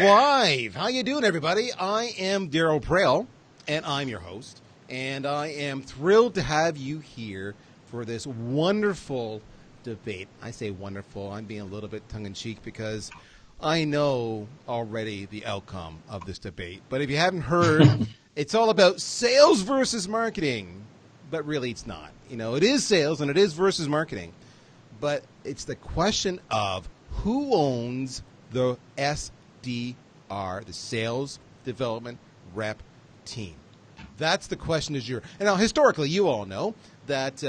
live. How you doing, everybody? I am Darryl, and I'm your host. And I am thrilled to have you here for this wonderful debate. I say wonderful. I'm being a little bit tongue-in-cheek because I know already the outcome of this debate. But if you haven't heard, it's all about sales versus marketing. But really, it's not. You know, it is sales and it is versus marketing. But it's the question of who owns the SDR, the sales development rep team. That's the question is your. And now, historically, you all know that,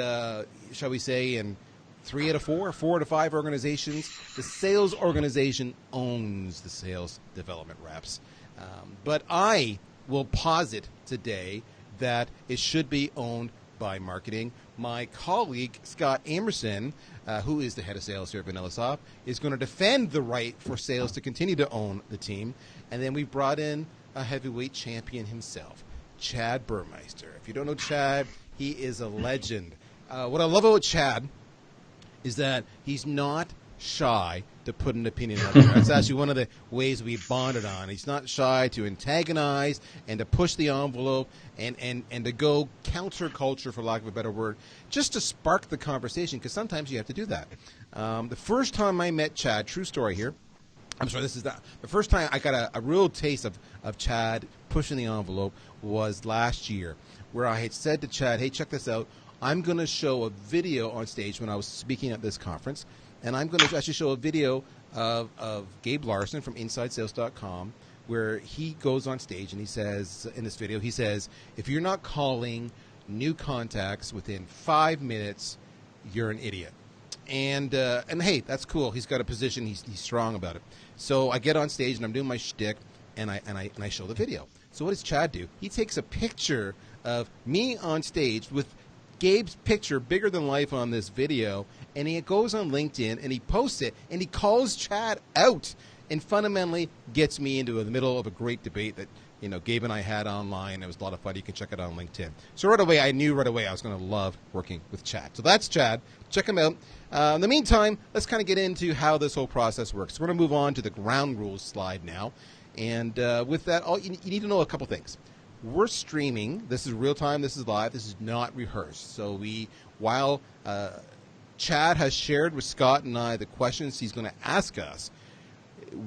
shall we say, in 3 out of 4, 4 out of 5 organizations, the sales organization owns the sales development reps. But I will posit today that it should be owned by marketing. My colleague, Scott Amerson, who is the head of sales here at VanillaSoft, is going to defend the right for sales to continue to own the team. And then we brought in a heavyweight champion himself, Chad Burmeister. If you don't know Chad, he is a legend. What I love about Chad is that he's not shy to put an opinion out there. That's actually one of the ways we bonded on. He's not shy to antagonize and to push the envelope and to go counterculture, for lack of a better word, just to spark the conversation, because sometimes you have to do that. The first time I met Chad, true story here, the first time I got a real taste of Chad pushing the envelope was last year, where I had said to Chad, hey, check this out. I'm going to show a video on stage when I was speaking at this conference, and I'm going to actually show a video of Gabe Larson from InsideSales.com, where he goes on stage and he says, in this video, he says, if you're not calling new contacts within 5 minutes, you're an idiot. And hey, that's cool. He's got a position. He's strong about it. So I get on stage and I'm doing my shtick, and I show the video. So what does Chad do? He takes a picture of me on stage with Gabe's picture bigger than life on this video, and he goes on LinkedIn and he posts it and he calls Chad out and fundamentally gets me into the middle of a great debate that, you know, Gabe and I had online. It was a lot of fun. You can check it out on LinkedIn. So right away, I knew right away I was going to love working with Chad. So that's Chad. Check him out. In the meantime, let's kind of get into how this whole process works. We're going to move on to the ground rules slide now. And with that, you need to know a couple things. We're streaming. This is real time. This is live. This is not rehearsed. So while Chad has shared with Scott and I the questions he's going to ask us,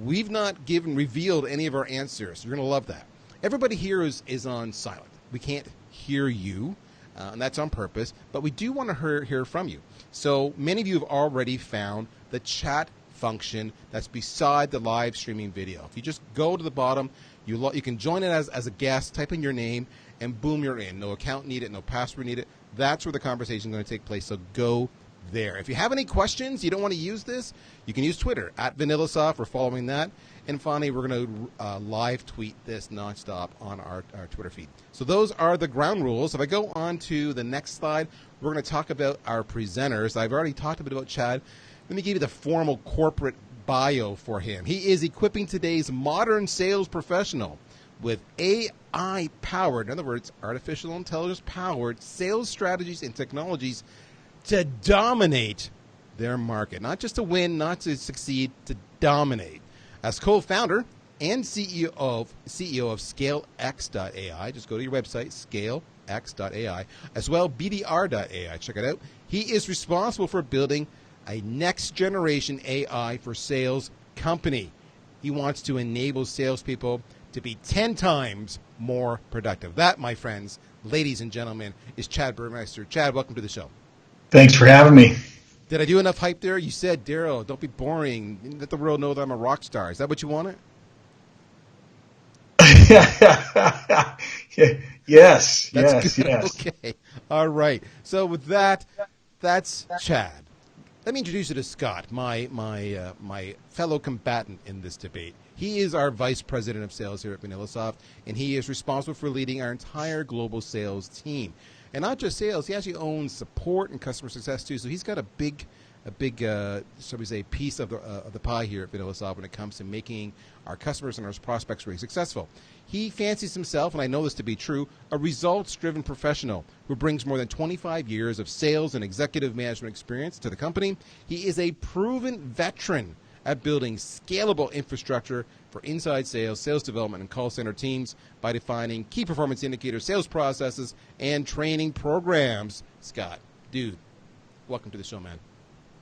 we've not revealed any of our answers. You're going to love that. Everybody here is on silent. We can't hear you, and that's on purpose. But we do want to hear from you. So many of you have already found the chat function that's beside the live streaming video. If you just go to the bottom, you can join it as a guest, type in your name, and boom, you're in. No account needed, no password needed. That's where the conversation is going to take place, so go there. If you have any questions, you don't want to use this, you can use Twitter, at VanillaSoft. We're following that. And finally, we're going to live tweet this nonstop on our Twitter feed. So those are the ground rules. If I go on to the next slide, we're going to talk about our presenters. I've already talked a bit about Chad. Let me give you the formal corporate bio for him. He is equipping today's modern sales professional with AI-powered, in other words, artificial intelligence-powered sales strategies and technologies to dominate their market. Not just to win, not to succeed, to dominate. As co-founder and CEO of ScaleX.ai, just go to your website, ScaleX.ai, as well BDR.ai, check it out. He is responsible for building a next-generation AI for sales company. He wants to enable salespeople to be 10 times more productive. That, my friends, ladies and gentlemen, is Chad Burmeister. Chad, welcome to the show. Thanks for having me. Did I do enough hype there? You said, Darryl, don't be boring. Let the world know that I'm a rock star. Is that what you wanted? Yes. That's yes. good. Yes. Okay. All right. So with that, that's Chad. Let me introduce you to Scott, my fellow combatant in this debate. He is our vice president of sales here at VanillaSoft, and he is responsible for leading our entire global sales team. And not just sales, he actually owns support and customer success too. So he's got a big, shall we say, piece of the pie here at VanillaSoft when it comes to making our customers and our prospects really successful. He fancies himself, and I know this to be true, a results-driven professional who brings more than 25 years of sales and executive management experience to the company. He is a proven veteran at building scalable infrastructure for inside sales, sales development, and call center teams by defining key performance indicators, sales processes, and training programs. Scott, dude, welcome to the show, man.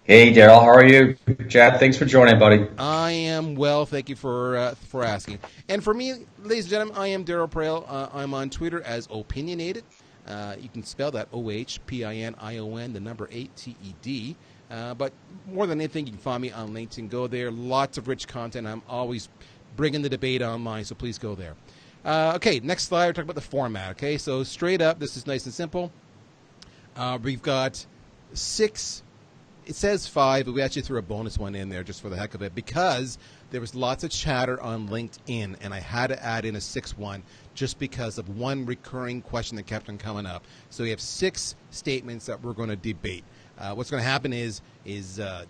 Hey, Darryl, how are you? Chad, thanks for joining, buddy. I am well, thank you for asking. And for me, ladies and gentlemen, I am Darryl Prail. I'm on Twitter as Opinionated. You can spell that OHPINION, the number 8 TED. But more than anything, you can find me on LinkedIn. Go there. Lots of rich content. I'm always bringing the debate online, so please go there. Okay, next slide. We're talking about the format. Okay, so straight up, this is nice and simple. We've got 6. It says 5, but we actually threw a bonus one in there just for the heck of it because there was lots of chatter on LinkedIn, and I had to add in a 6th one just because of one recurring question that kept on coming up. So we have 6 statements that we're going to debate. What's going to happen is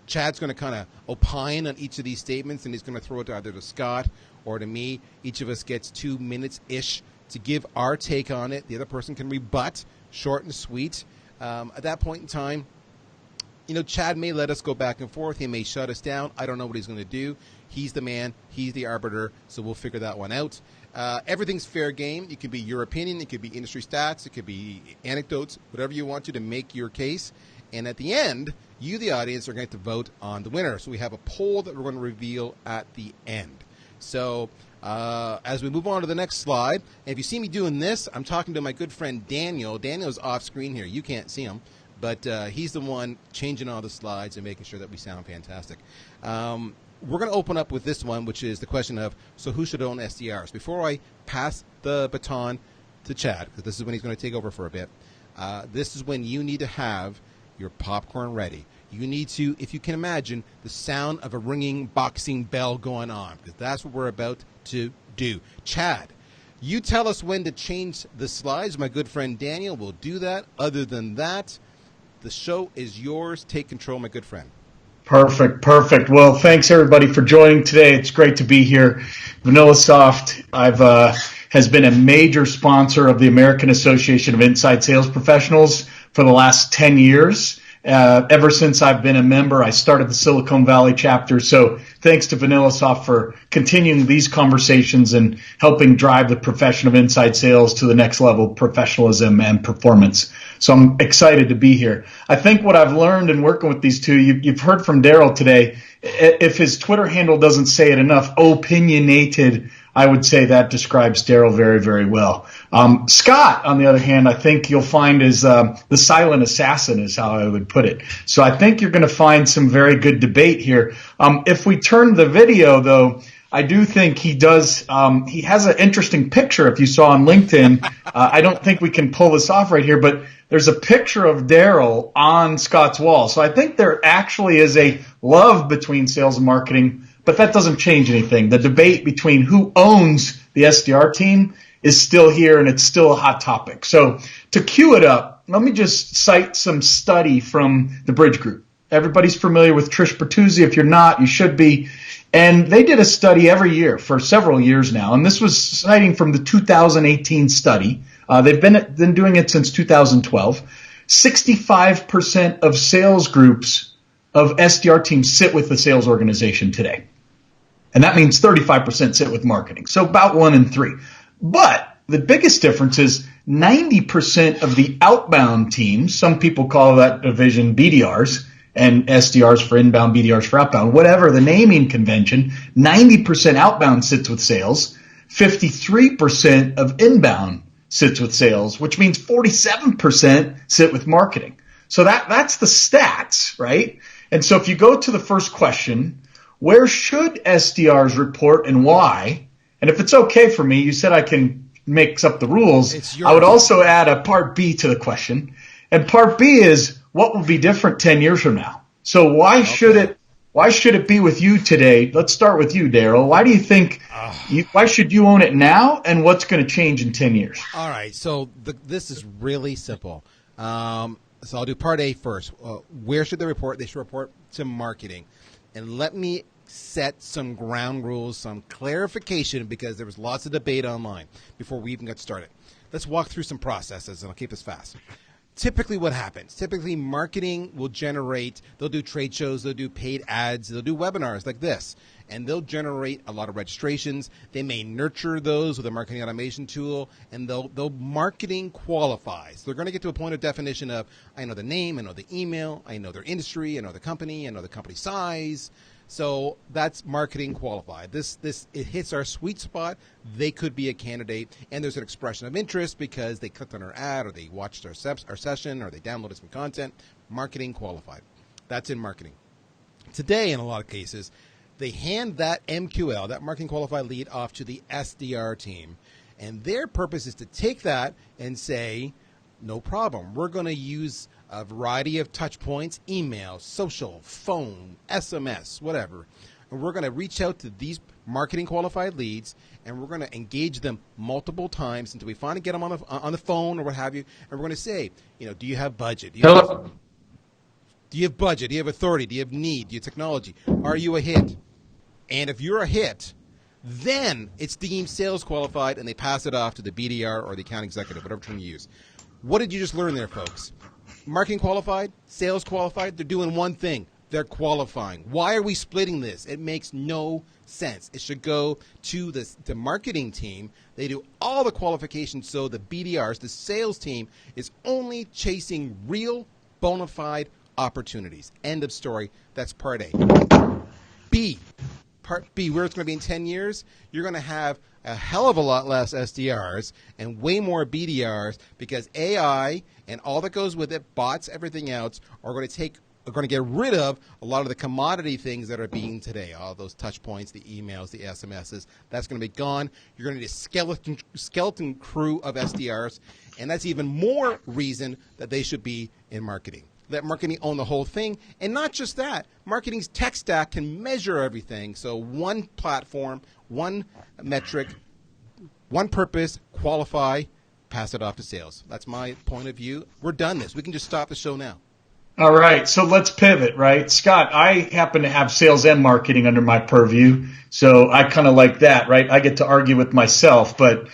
Chad's going to kind of opine on each of these statements, and he's going to throw it either to Scott or to me. Each of us gets 2 minutes-ish to give our take on it. The other person can rebut, short and sweet. At that point in time, Chad may let us go back and forth. He may shut us down. I don't know what he's going to do. He's the man. He's the arbiter. So we'll figure that one out. Everything's fair game. It could be your opinion. It could be industry stats. It could be anecdotes, whatever you want to make your case. And at the end, you, the audience, are going to vote on the winner. So we have a poll that we're going to reveal at the end. So as we move on to the next slide, and if you see me doing this, I'm talking to my good friend Daniel. Daniel's off screen here. You can't see him. But he's the one changing all the slides and making sure that we sound fantastic. We're going to open up with this one, which is the question of, so who should own SDRs? Before I pass the baton to Chad, because this is when he's going to take over for a bit, this is when you need to have your popcorn ready. You need to, if you can imagine, the sound of a ringing boxing bell going on, because that's what we're about to do. Chad, you tell us when to change the slides. My good friend Daniel will do that. Other than that, the show is yours. Take control, my good friend. Perfect. Well, thanks everybody for joining today. It's great to be here. VanillaSoft has been a major sponsor of the American Association of Inside Sales Professionals for the last 10 years. Ever since I've been a member, I started the Silicon Valley chapter. So thanks to VanillaSoft for continuing these conversations and helping drive the profession of inside sales to the next level of professionalism and performance. So I'm excited to be here. I think what I've learned in working with these two, you've heard from Darryl today, if his Twitter handle doesn't say it enough, opinionated, I would say that describes Darryl very, very well. Scott, on the other hand, I think you'll find is the silent assassin is how I would put it. So I think you're going to find some very good debate here. If we turn the video, though, I do think he does. He has an interesting picture. If you saw on LinkedIn, I don't think we can pull this off right here, but there's a picture of Darryl on Scott's wall. So I think there actually is a love between sales and marketing, but that doesn't change anything. The debate between who owns the SDR team is still here, and it's still a hot topic. So to cue it up, let me just cite some study from the Bridge Group. Everybody's familiar with Trish Bertuzzi. If you're not, you should be. And they did a study every year for several years now, and this was citing from the 2018 study. They've been doing it since 2012. 65% of sales groups of SDR teams sit with the sales organization today. And that means 35% sit with marketing. So about 1 in 3. But the biggest difference is 90% of the outbound teams, some people call that division BDRs, and SDRs for inbound, BDRs for outbound, whatever the naming convention, 90% outbound sits with sales, 53% of inbound sits with sales, which means 47% sit with marketing. So that's the stats, right? And so if you go to the first question, where should SDRs report and why? And if it's okay for me, you said I can mix up the rules. I would also add a part B to the question. And part B is, what will be different 10 years from now? So why should it be with you today? Let's start with you, Darryl. Why do you think, why should you own it now, and what's going to change in 10 years? All right, so this is really simple. So I'll do part A first. Where should they report? They should report to marketing. And let me set some ground rules, some clarification, because there was lots of debate online before we even got started. Let's walk through some processes, and I'll keep this fast. typically what happens? Typically marketing will generate, they'll do trade shows, they'll do paid ads, they'll do webinars like this, and they'll generate a lot of registrations. They may nurture those with a marketing automation tool, and they'll marketing qualify. So they're going to get to a point of definition of, I know the name, I know the email, I know their industry, I know the company size. So that's marketing qualified. It hits our sweet spot. They could be a candidate, and there's an expression of interest because they clicked on our ad, or they watched our session, or they downloaded some content. Marketing qualified. That's in marketing. Today, in a lot of cases, they hand that MQL, that marketing qualified lead, off to the SDR team, and their purpose is to take that and say, no problem. We're going to use a variety of touch points, email, social, phone, SMS, whatever. And we're going to reach out to these marketing qualified leads, and we're going to engage them multiple times until we finally get them on the phone or what have you. And we're going to say, do you have budget? Do you have budget? Do you have authority? Do you have need? Do you have technology? Are you a hit? And if you're a hit, then it's deemed sales qualified, and they pass it off to the BDR or the account executive, whatever term you use. What did you just learn there, folks? Marketing qualified, sales qualified, they're doing one thing. They're qualifying. Why are we splitting this? It makes no sense. It should go to the marketing team. They do all the qualifications, so the BDRs, the sales team, is only chasing real, bona fide opportunities. End of story. That's part A. Part B, where it's going to be in 10 years, you're going to have a hell of a lot less SDRs and way more BDRs, because AI and all that goes with it, bots, everything else, are going to get rid of a lot of the commodity things that are being today. All those touch points, the emails, the SMSs, that's going to be gone. You're going to need a skeleton crew of SDRs, and that's even more reason that they should be in marketing. Let marketing own the whole thing. And not just that, marketing's tech stack can measure everything. So one platform, one metric, one purpose, qualify, pass it off to sales. That's my point of view. We're done this. We can just stop the show now. All right, so let's pivot, right? Scott, I happen to have sales and marketing under my purview, so I kind of like that, right? I get to argue with myself, but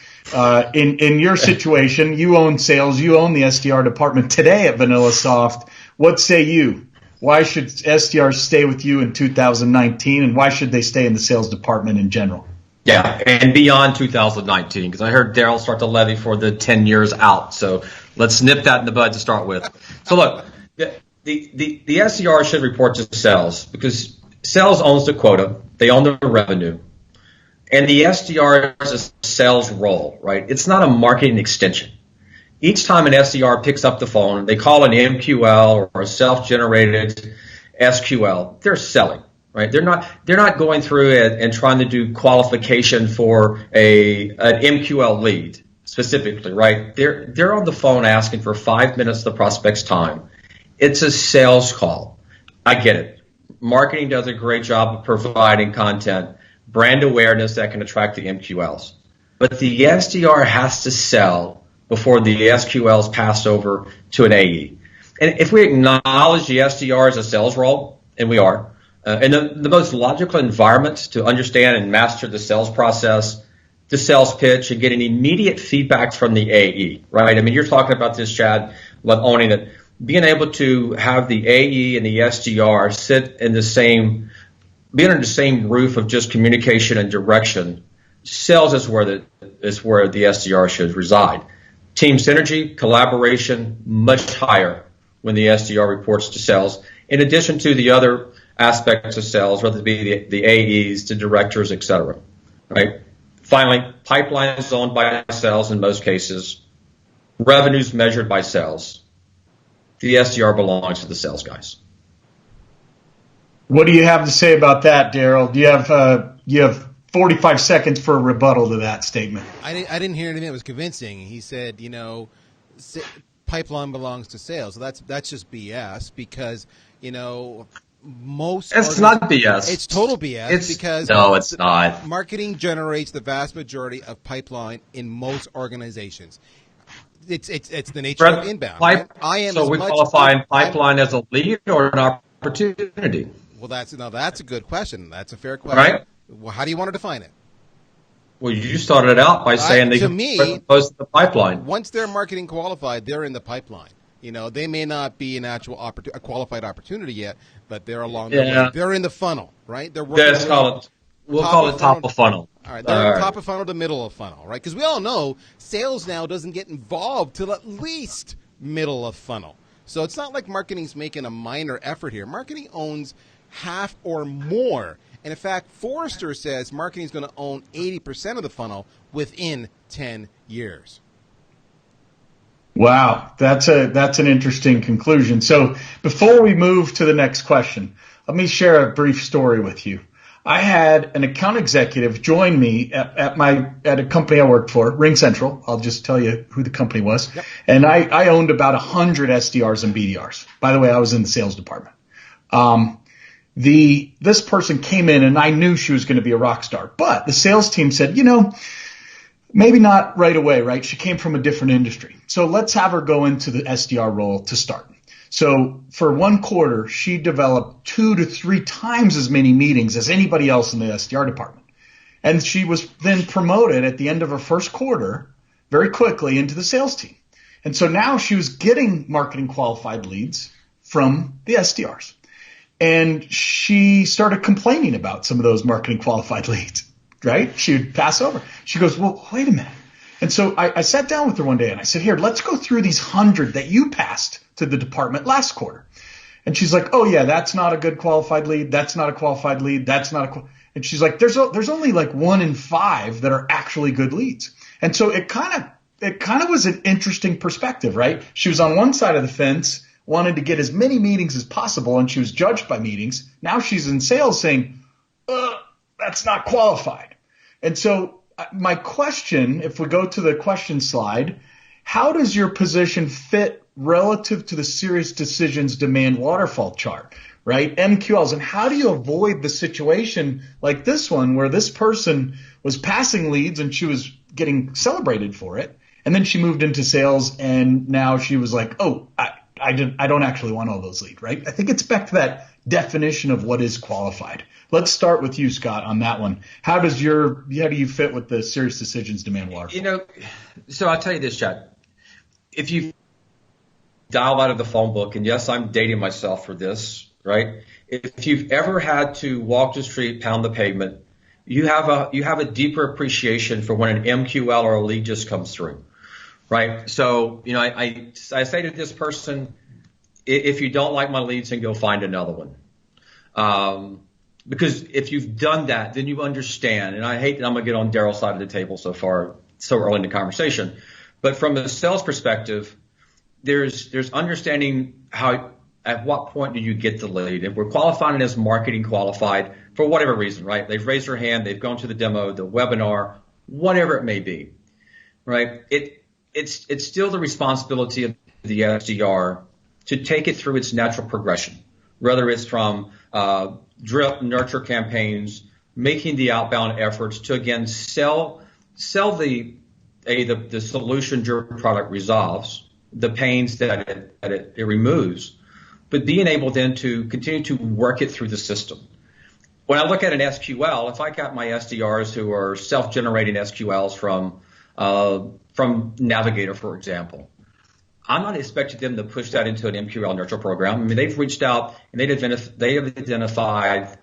in your situation, you own sales, you own the SDR department today at VanillaSoft. What say you? Why should SDRs stay with you in 2019, and why should they stay in the sales department in general? Yeah, and beyond 2019, because I heard Darryl start to levy for the 10 years out. So let's nip that in the bud to start with. So look, the SDR should report to sales, because sales owns the quota, they own the revenue, and the SDR is a sales role, right? It's not a marketing extension. Each time an SDR picks up the phone, they call an MQL or a self-generated SQL, they're selling, right? They're not going through it and trying to do qualification for an MQL lead specifically, right? They're on the phone asking for 5 minutes of the prospect's time. It's a sales call. I get it. Marketing does a great job of providing content, brand awareness that can attract the MQLs. But the SDR has to sell before the SQLs pass over to an AE. And if we acknowledge the SDR as a sales role, and we are, and the most logical environment to understand and master the sales process, the sales pitch, and get an immediate feedback from the AE, right? I mean, you're talking about this, Chad, about owning it. Being able to have the AE and the SDR sit in be under the same roof of just communication and direction. Sales is where the SDR should reside. Team synergy, collaboration, much higher when the SDR reports to sales, in addition to the other aspects of sales, whether it be the AEs, the directors, et cetera, right? Finally, pipeline is owned by sales in most cases. Revenues measured by sales. The SDR belongs to the sales guys. What do you have to say about that, Darryl? Do you have 45 seconds for a rebuttal to that statement? I didn't hear anything that was convincing. He said, pipeline belongs to sales. So that's just BS, because, most... It's not BS. It's total BS, because... No, it's not. Marketing generates the vast majority of pipeline in most organizations. It's the nature of inbound. So we qualify pipeline as a lead or an opportunity? Well, that's a good question. That's a fair question. Right. Well, how do you want to define it? Well, you started it out by saying they can post the pipeline. Once they're marketing qualified, they're in the pipeline. They may not be an actual a qualified opportunity yet, but they're along the way. They're in the funnel, right? They're working. We'll call it top of funnel. All right, they're top of funnel to middle of funnel, right? Because we all know sales now doesn't get involved till at least middle of funnel. So it's not like marketing's making a minor effort here. Marketing owns half or more. And in fact, Forrester says marketing is going to own 80% of the funnel within 10 years. Wow, that's an interesting conclusion. So before we move to the next question, let me share a brief story with you. I had an account executive join me at a company I worked for, Ring Central. I'll just tell you who the company was. Yep. And I owned about 100 SDRs and BDRs. By the way, I was in the sales department. This person came in and I knew she was going to be a rock star, but the sales team said, maybe not right away, right? She came from a different industry. So let's have her go into the SDR role to start. So for one quarter, she developed 2 to 3 times as many meetings as anybody else in the SDR department. And she was then promoted at the end of her first quarter very quickly into the sales team. And so now she was getting marketing qualified leads from the SDRs. And she started complaining about some of those marketing qualified leads, right? She would pass over. She goes, well, wait a minute. And so I sat down with her one day and I said, here, let's go through these 100 that you passed to the department last quarter. And she's like, oh yeah, that's not a good qualified lead. That's not a qualified lead. That's not and she's like, there's only like 1 in 5 that are actually good leads. And so it kind of was an interesting perspective, right? She was on one side of the fence, wanted to get as many meetings as possible, and she was judged by meetings. Now she's in sales saying, that's not qualified. And so my question, if we go to the question slide, how does your position fit relative to the serious decisions demand waterfall chart, right? MQLs. And how do you avoid the situation like this one where this person was passing leads and she was getting celebrated for it, and then she moved into sales and now she was like, oh, I don't actually want all those leads, right? I think it's back to that definition of what is qualified. Let's start with you, Scott, on that one. How do you fit with the serious decisions demand waterfall? So I'll tell you this, Chad. If you dial out of the phone book, and yes, I'm dating myself for this, right? If you've ever had to walk the street, pound the pavement, you have a deeper appreciation for when an MQL or a lead just comes through, right? So, I say to this person, if you don't like my leads, then go find another one. Because if you've done that, then you understand. And I hate that I'm going to get on Darryl's side of the table so early in the conversation. But from a sales perspective, there's understanding at what point do you get the lead. And we're qualifying it as marketing qualified for whatever reason, right? They've raised their hand, they've gone to the demo, the webinar, whatever it may be, right? It's still the responsibility of the SDR to take it through its natural progression, whether it's from drip nurture campaigns, making the outbound efforts to again sell the solution your product resolves, the pains that it removes, but being able then to continue to work it through the system. When I look at an SQL, if I got my SDRs who are self-generating SQLs from Navigator, for example, I'm not expecting them to push that into an MQL nurture program. I mean, they've reached out and they have identified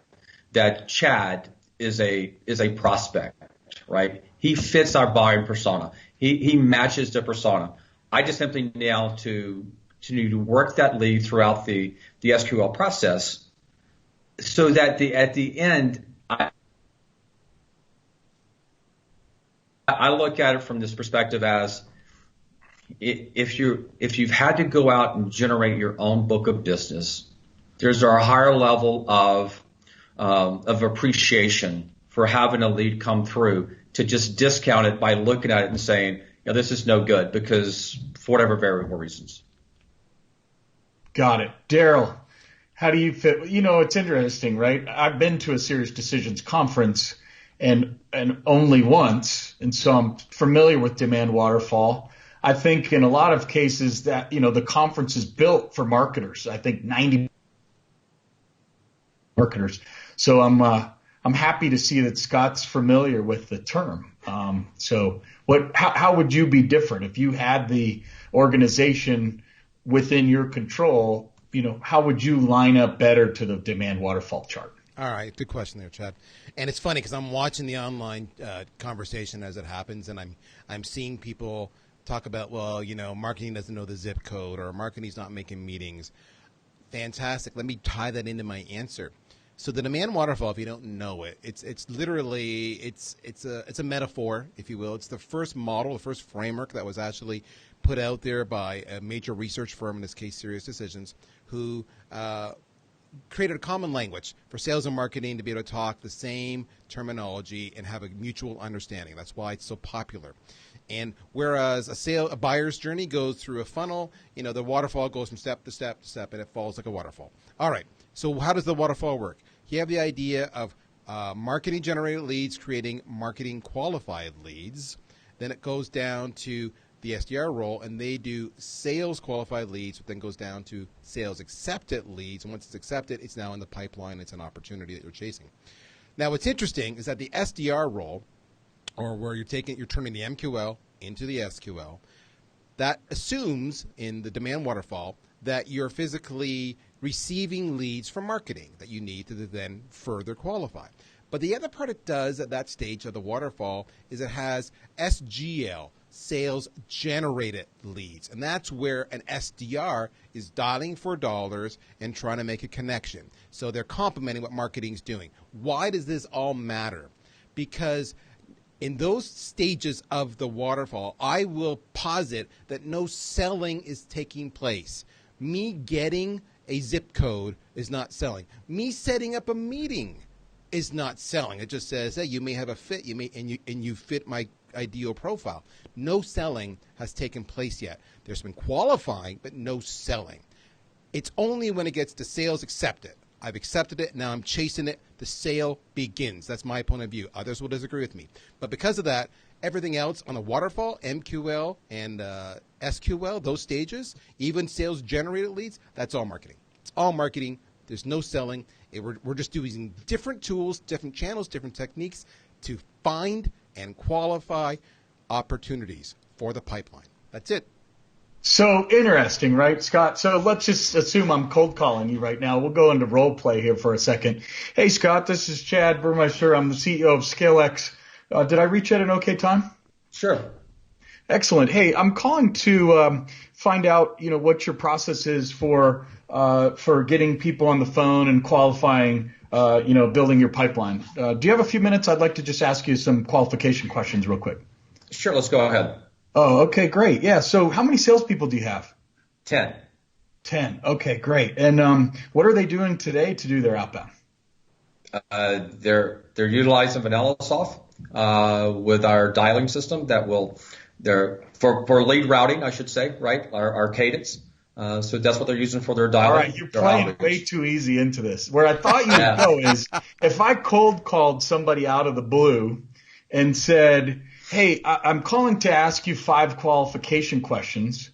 that Chad is a prospect, right? He fits our buying persona. He matches the persona. I just simply now to work that lead throughout the SQL process, so that at the end I look at it from this perspective as, if you've had to go out and generate your own book of business, there's a higher level of appreciation for having a lead come through to just discount it by looking at it and saying, this is no good because for whatever variable reasons. Got it. Darryl, how do you fit? It's interesting, right? I've been to a Serious Decisions conference and only once, and so I'm familiar with demand waterfall. I think in a lot of cases that, the conference is built for marketers. I think 90 marketers. So I'm happy to see that Scott's familiar with the term. So how would you be different if you had the organization within your control, how would you line up better to the demand waterfall chart? All right, good question there, Chad. And it's funny because I'm watching the online conversation as it happens, and I'm seeing people talk about, well, marketing doesn't know the zip code, or marketing's not making meetings. Fantastic. Let me tie that into my answer. So the demand waterfall, if you don't know it, it's literally it's a metaphor, if you will. It's the first model, the first framework that was actually put out there by a major research firm, in this case, Serious Decisions, who created a common language for sales and marketing to be able to talk the same terminology and have a mutual understanding. That's why it's so popular. And whereas a buyer's journey goes through a funnel, the waterfall goes from step to step to step, and it falls like a waterfall. All right. So how does the waterfall work? You have the idea of marketing generated leads creating marketing qualified leads. Then it goes down to the SDR role, and they do sales qualified leads, but then goes down to sales accepted leads. And once it's accepted, it's now in the pipeline. It's an opportunity that you're chasing. Now, what's interesting is that the SDR role, or where you're turning the MQL into the SQL, that assumes in the demand waterfall that you're physically receiving leads from marketing that you need to then further qualify. But the other part it does at that stage of the waterfall is it has SGL, sales generated leads. And that's where an SDR is dialing for dollars and trying to make a connection. So they're complementing what marketing's doing. Why does this all matter? Because in those stages of the waterfall, I will posit that no selling is taking place. Me getting a zip code is not selling. Me setting up a meeting is not selling. It just says, hey, you may have a fit, and you fit my ideal profile. No selling has taken place yet. There's been qualifying, but no selling. It's only when it gets to sales accepted. I've accepted it. Now I'm chasing it. The sale begins. That's my point of view. Others will disagree with me. But because of that, everything else on a waterfall, MQL and SQL, those stages, even sales generated leads, that's all marketing. It's all marketing. There's no selling. We're just using different tools, different channels, different techniques to find and qualify opportunities for the pipeline. That's it. So interesting, right, Scott? So let's just assume I'm cold calling you right now. We'll go into role play here for a second. Hey, Scott, this is Chad Burmeister. I'm the CEO of ScaleX. Did I reach at an okay time? Sure. Excellent. Hey, I'm calling to find out, what your process is for getting people on the phone and qualifying, building your pipeline. Do you have a few minutes? I'd like to just ask you some qualification questions real quick. Sure, let's go ahead. Oh, okay, great. Yeah. So how many salespeople do you have? 10. 10. Okay, great. And what are they doing today to do their outbound? They're utilizing VanillaSoft with our dialing system for lead routing, I should say, right? Our cadence. So that's what they're using for their dialing. All right, you're playing way too easy into this. Where I thought you would go is if I cold called somebody out of the blue and said, hey, I'm calling to ask you 5 qualification questions.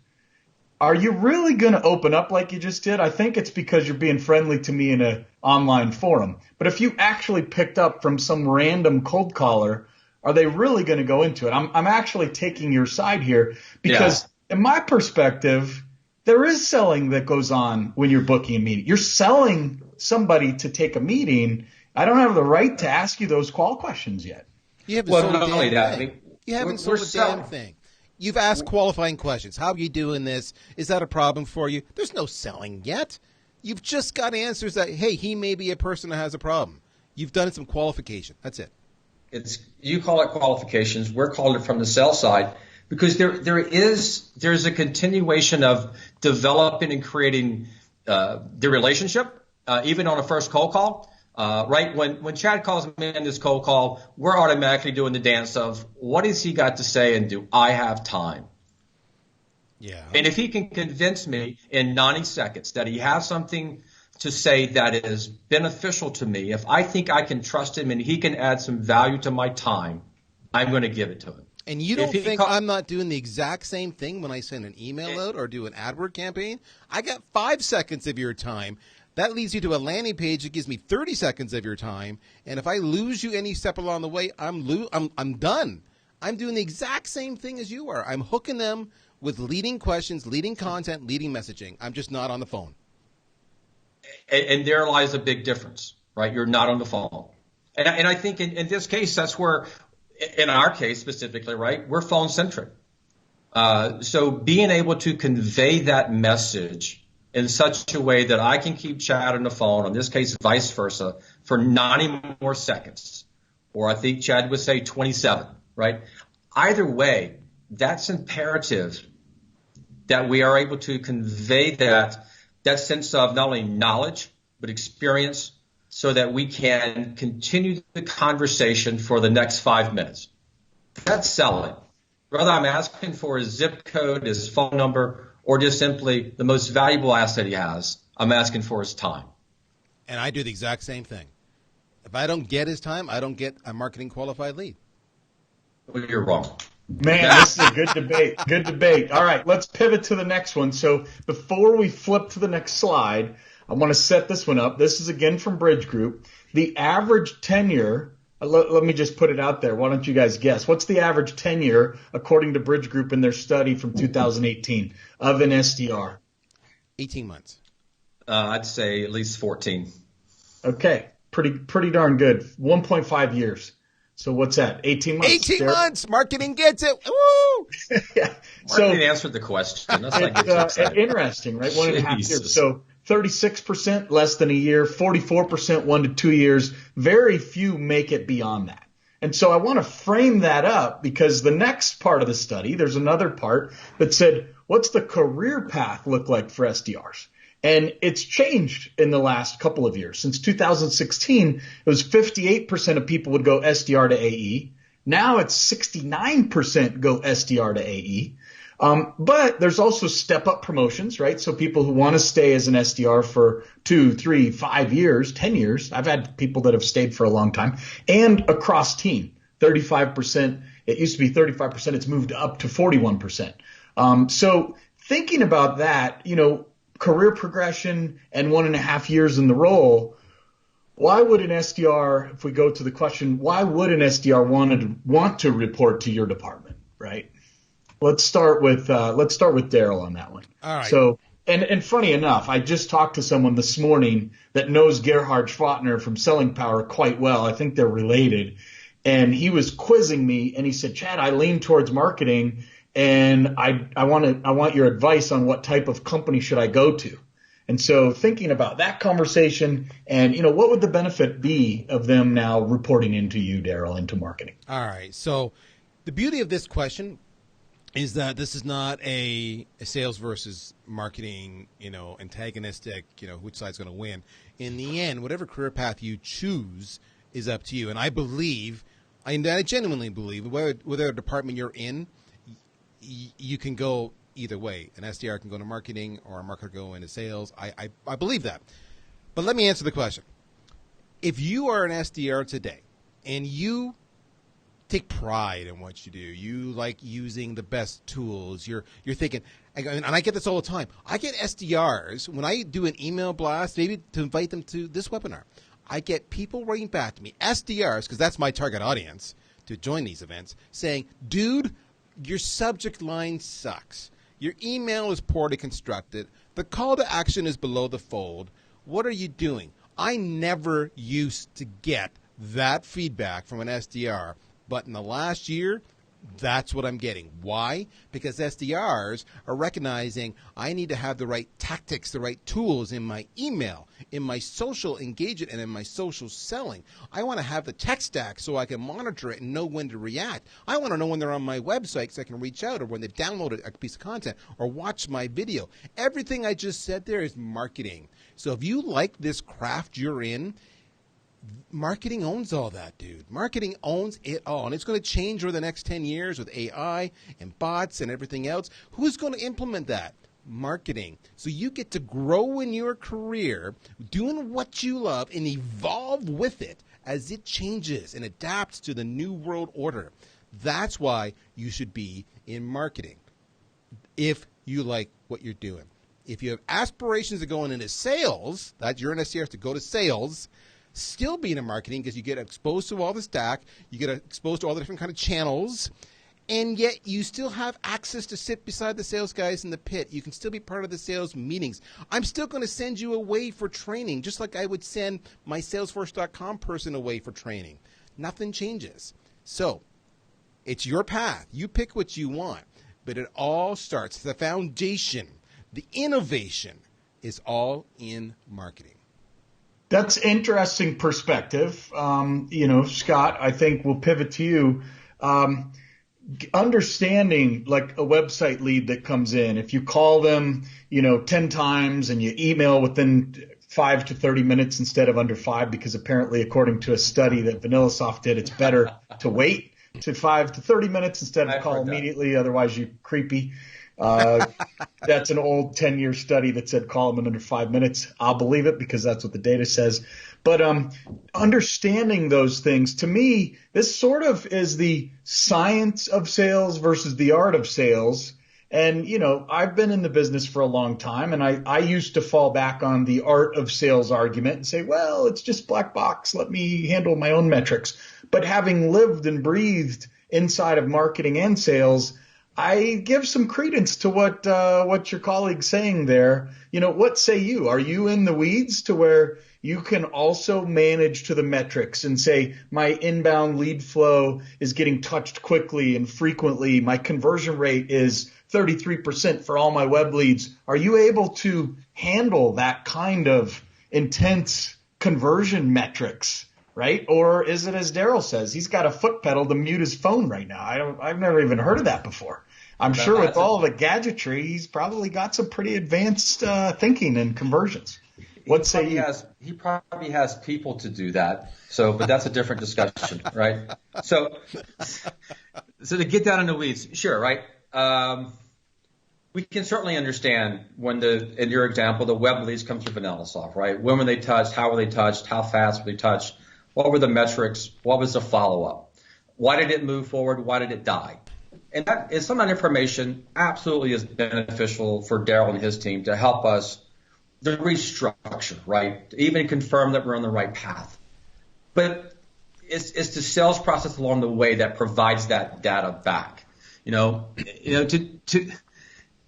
Are you really going to open up like you just did? I think it's because you're being friendly to me in an online forum. But if you actually picked up from some random cold caller, are they really going to go into it? I'm actually taking your side here because in my perspective, there is selling that goes on when you're booking a meeting. You're selling somebody to take a meeting. I don't have the right to ask you those qual questions yet. You haven't sold a damn thing. You haven't sold a damn thing. You've asked qualifying questions. How are you doing this? Is that a problem for you? There's no selling yet. You've just got answers that, hey, he may be a person that has a problem. You've done some qualification. That's it. You call it qualifications. We're calling it from the sell side because there's a continuation of developing and creating the relationship, even on a first cold call. Right when Chad calls me in this cold call, we're automatically doing the dance of what has he got to say and do I have time? Yeah. And if he can convince me in 90 seconds that he has something to say that is beneficial to me, if I think I can trust him and he can add some value to my time, I'm going to give it to him. And you don't think I'm not doing the exact same thing when I send an email out or do an AdWord campaign? I got 5 seconds of your time. That leads you to a landing page that gives me 30 seconds of your time. And if I lose you any step along the way, I'm done. I'm doing the exact same thing as you are. I'm hooking them with leading questions, leading content, leading messaging. I'm just not on the phone. And there lies a big difference, right? You're not on the phone. And I think in this case, that's where, in our case specifically, right, we're phone centric. So being able to convey that message in such a way that I can keep Chad on the phone, in this case, vice versa, for 90 more seconds, or I think Chad would say 27, right? Either way, that's imperative that we are able to convey that sense of not only knowledge, but experience, so that we can continue the conversation for the next 5 minutes. That's selling. Whether I'm asking for his zip code, his phone number, or just simply the most valuable asset he has, I'm asking for his time. And I do the exact same thing. If I don't get his time, I don't get a marketing qualified lead. Well, you're wrong. Man, this is a good debate. Good debate. All right, let's pivot to the next one. So before we flip to the next slide, I want to set this one up. This is again from Bridge Group. The average tenure, let me just put it out there. Why don't you guys guess? What's the average tenure, according to Bridge Group in their study from 2018, of an SDR? 18 months. I'd say at least 14. Okay, pretty darn good. 1.5 years. So what's that? 18 months. 18 months. Marketing gets it. Woo! Yeah. Marketing answered the question. That's like interesting, right? 1.5 Jesus. years. So 36% less than a year, 44% 1 to 2 years. Very few make it beyond that. And so I want to frame that up because the next part of the study, there's another part that said, what's the career path look like for SDRs? And it's changed in the last couple of years. Since 2016, it was 58% of people would go SDR to AE. Now it's 69% go SDR to AE. But there's also step-up promotions, right? So people who want to stay as an SDR for 2, 3, 5 years, 10 years. I've had people that have stayed for a long time. And across team, 35%. It used to be 35%. It's moved up to 41%. So thinking about that, career progression and 1.5 years in the role, why would an SDR, if we go to the question, why would an SDR want to report to your department, right? Let's start with Darryl on that one. All right. So, and funny enough, I just talked to someone this morning that knows Gerhard Schwattner from Selling Power quite well. I think they're related. And he was quizzing me and he said, Chad, I lean towards marketing and I want your advice on what type of company should I go to. And so thinking about that conversation and, what would the benefit be of them now reporting into you, Darryl, into marketing? All right. So the beauty of this question is that this is not a sales versus marketing, antagonistic, which side's going to win. In the end, whatever career path you choose is up to you. And I genuinely believe, whether department you're in, you can go either way. An SDR can go into marketing or a marketer go into sales. I believe that. But let me answer the question. If you are an SDR today and you take pride in what you do, you like using the best tools, you're thinking, and I get this all the time. I get SDRs, when I do an email blast, maybe to invite them to this webinar, I get people writing back to me, SDRs, because that's my target audience to join these events, saying, dude, your subject line sucks. Your email is poorly constructed. The call to action is below the fold. What are you doing? I never used to get that feedback from an SDR, but in the last year, that's what I'm getting. Why? Because SDRs are recognizing I need to have the right tactics, the right tools in my email, in my social engagement, and in my social selling. I want to have the tech stack so I can monitor it and know when to react. I want to know when they're on my website so I can reach out, or when they've downloaded a piece of content or watched my video. Everything I just said there is marketing. So if you like this craft you're in, marketing owns all that, dude. Marketing owns it all. And it's going to change over the next 10 years with AI and bots and everything else. Who's going to implement that? Marketing. So you get to grow in your career doing what you love and evolve with it as it changes and adapts to the new world order. That's why you should be in marketing if you like what you're doing. If you have aspirations of going into sales, that you're an SDR to go to sales, still being in marketing because you get exposed to all the stack, you get exposed to all the different kind of channels, and yet you still have access to sit beside the sales guys in the pit. You can still be part of the sales meetings. I'm still going to send you away for training, just like I would send my Salesforce.com person away for training. Nothing changes. So it's your path. You pick what you want, but it all starts, the foundation, the innovation is all in marketing. That's interesting perspective. Scott, I think we'll pivot to you. Understanding like a website lead that comes in, if you call them, 10 times and you email within 5 to 30 minutes instead of under 5, because apparently according to a study that VanillaSoft did, it's better to wait to 5 to 30 minutes instead of call immediately. Otherwise you're creepy. That's an old 10-year study that said call them in under 5 minutes. I'll believe it because that's what the data says. But understanding those things, to me, this sort of is the science of sales versus the art of sales. And, I've been in the business for a long time, and I used to fall back on the art of sales argument and say, well, it's just black box. Let me handle my own metrics. But having lived and breathed inside of marketing and sales, I give some credence to what your colleague's saying there. What say you? Are you in the weeds to where you can also manage to the metrics and say my inbound lead flow is getting touched quickly and frequently? My conversion rate is 33% for all my web leads. Are you able to handle that kind of intense conversion metrics? Right? Or is it, as Darryl says, he's got a foot pedal to mute his phone right now? I've never even heard of that before. I'm sure with all the gadgetry, he's probably got some pretty advanced thinking and conversions. What say you? He probably has people to do that. But that's a different discussion, right? So to get down in the weeds, sure, right? We can certainly understand when in your example, the web leads come through VanillaSoft, right? When were they touched? How were they touched? How fast were they touched? What were the metrics? What was the follow-up? Why did it move forward? Why did it die? And some of that information absolutely is beneficial for Darryl and his team to help us to restructure, right? To even confirm that we're on the right path. But it's the sales process along the way that provides that data back. To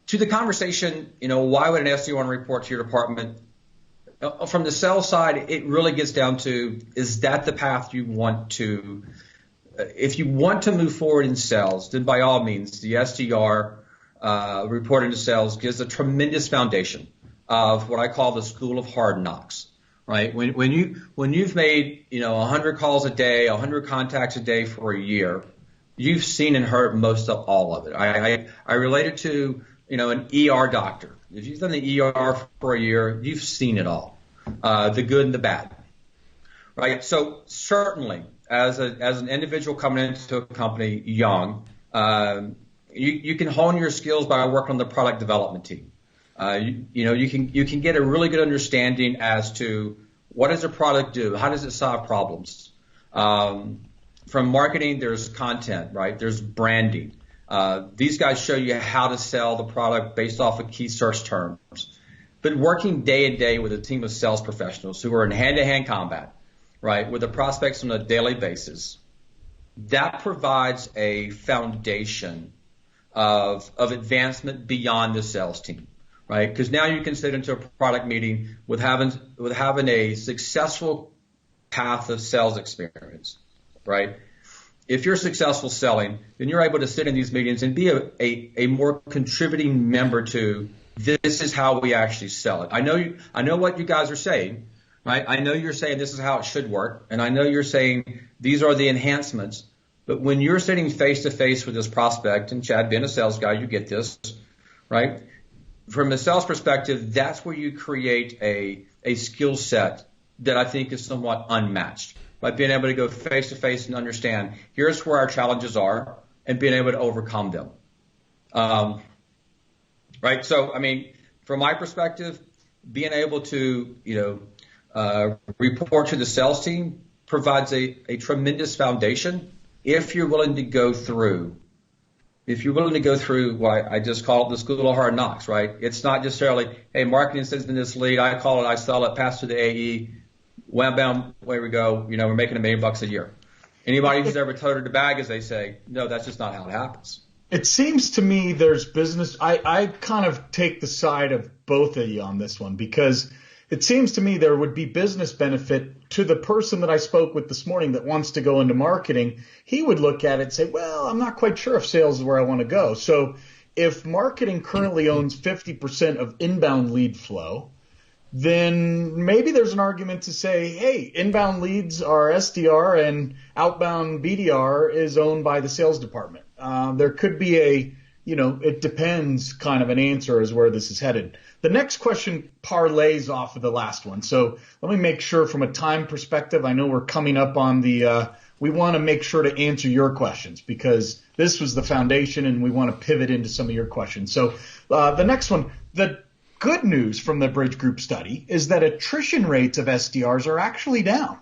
the conversation, why would an SDR report to your department? From the sales side, it really gets down to, is that the path you want to? If you want to move forward in sales, then by all means, the SDR reporting to sales gives a tremendous foundation of what I call the school of hard knocks, right? When you've made 100 calls a day, 100 contacts a day for a year, you've seen and heard most of all of it. I relate it to an ER doctor. If you've done the ER for a year, you've seen it all, the good and the bad, right? So certainly, as an individual coming into a company young, you can hone your skills by working on the product development team. You can get a really good understanding as to what does a product do, how does it solve problems. From marketing, there's content, right? There's branding. These guys show you how to sell the product based off of key search terms. But working day and day with a team of sales professionals who are in hand-to-hand combat, right, with the prospects on a daily basis, that provides a foundation of advancement beyond the sales team, right? Because now you can sit into a product meeting with having a successful path of sales experience, right? If you're successful selling, then you're able to sit in these meetings and be a more contributing member to this is how we actually sell it. I know what you guys are saying, right? I know you're saying this is how it should work, and I know you're saying these are the enhancements. But when you're sitting face to face with this prospect, and Chad, being a sales guy, you get this, right? From a sales perspective, that's where you create a skill set that I think is somewhat unmatched. By being able to go face to face and understand here's where our challenges are and being able to overcome them. Right. So, I mean, from my perspective, being able to, report to the sales team provides a tremendous foundation if you're willing to go through what I just call it the school of hard knocks, right? It's not necessarily, hey, marketing sends me this lead, I call it, I sell it, pass to the AE, wham, bam, away we go. We're making $1 million a year. Anybody who's ever toted a bag, as they say, no, that's just not how it happens. It seems to me there's business. I kind of take the side of both of you on this one, because it seems to me there would be business benefit to the person that I spoke with this morning that wants to go into marketing. He would look at it and say, well, I'm not quite sure if sales is where I want to go. So if marketing currently owns 50% of inbound lead flow, then maybe there's an argument to say, hey, inbound leads are SDR and outbound BDR is owned by the sales department. There could be it depends kind of an answer as where this is headed. The next question parlays off of the last one. So let me make sure from a time perspective, I know we're coming up on we want to make sure to answer your questions because this was the foundation and we want to pivot into some of your questions. So the next one, the good news from the Bridge Group study is that attrition rates of SDRs are actually down.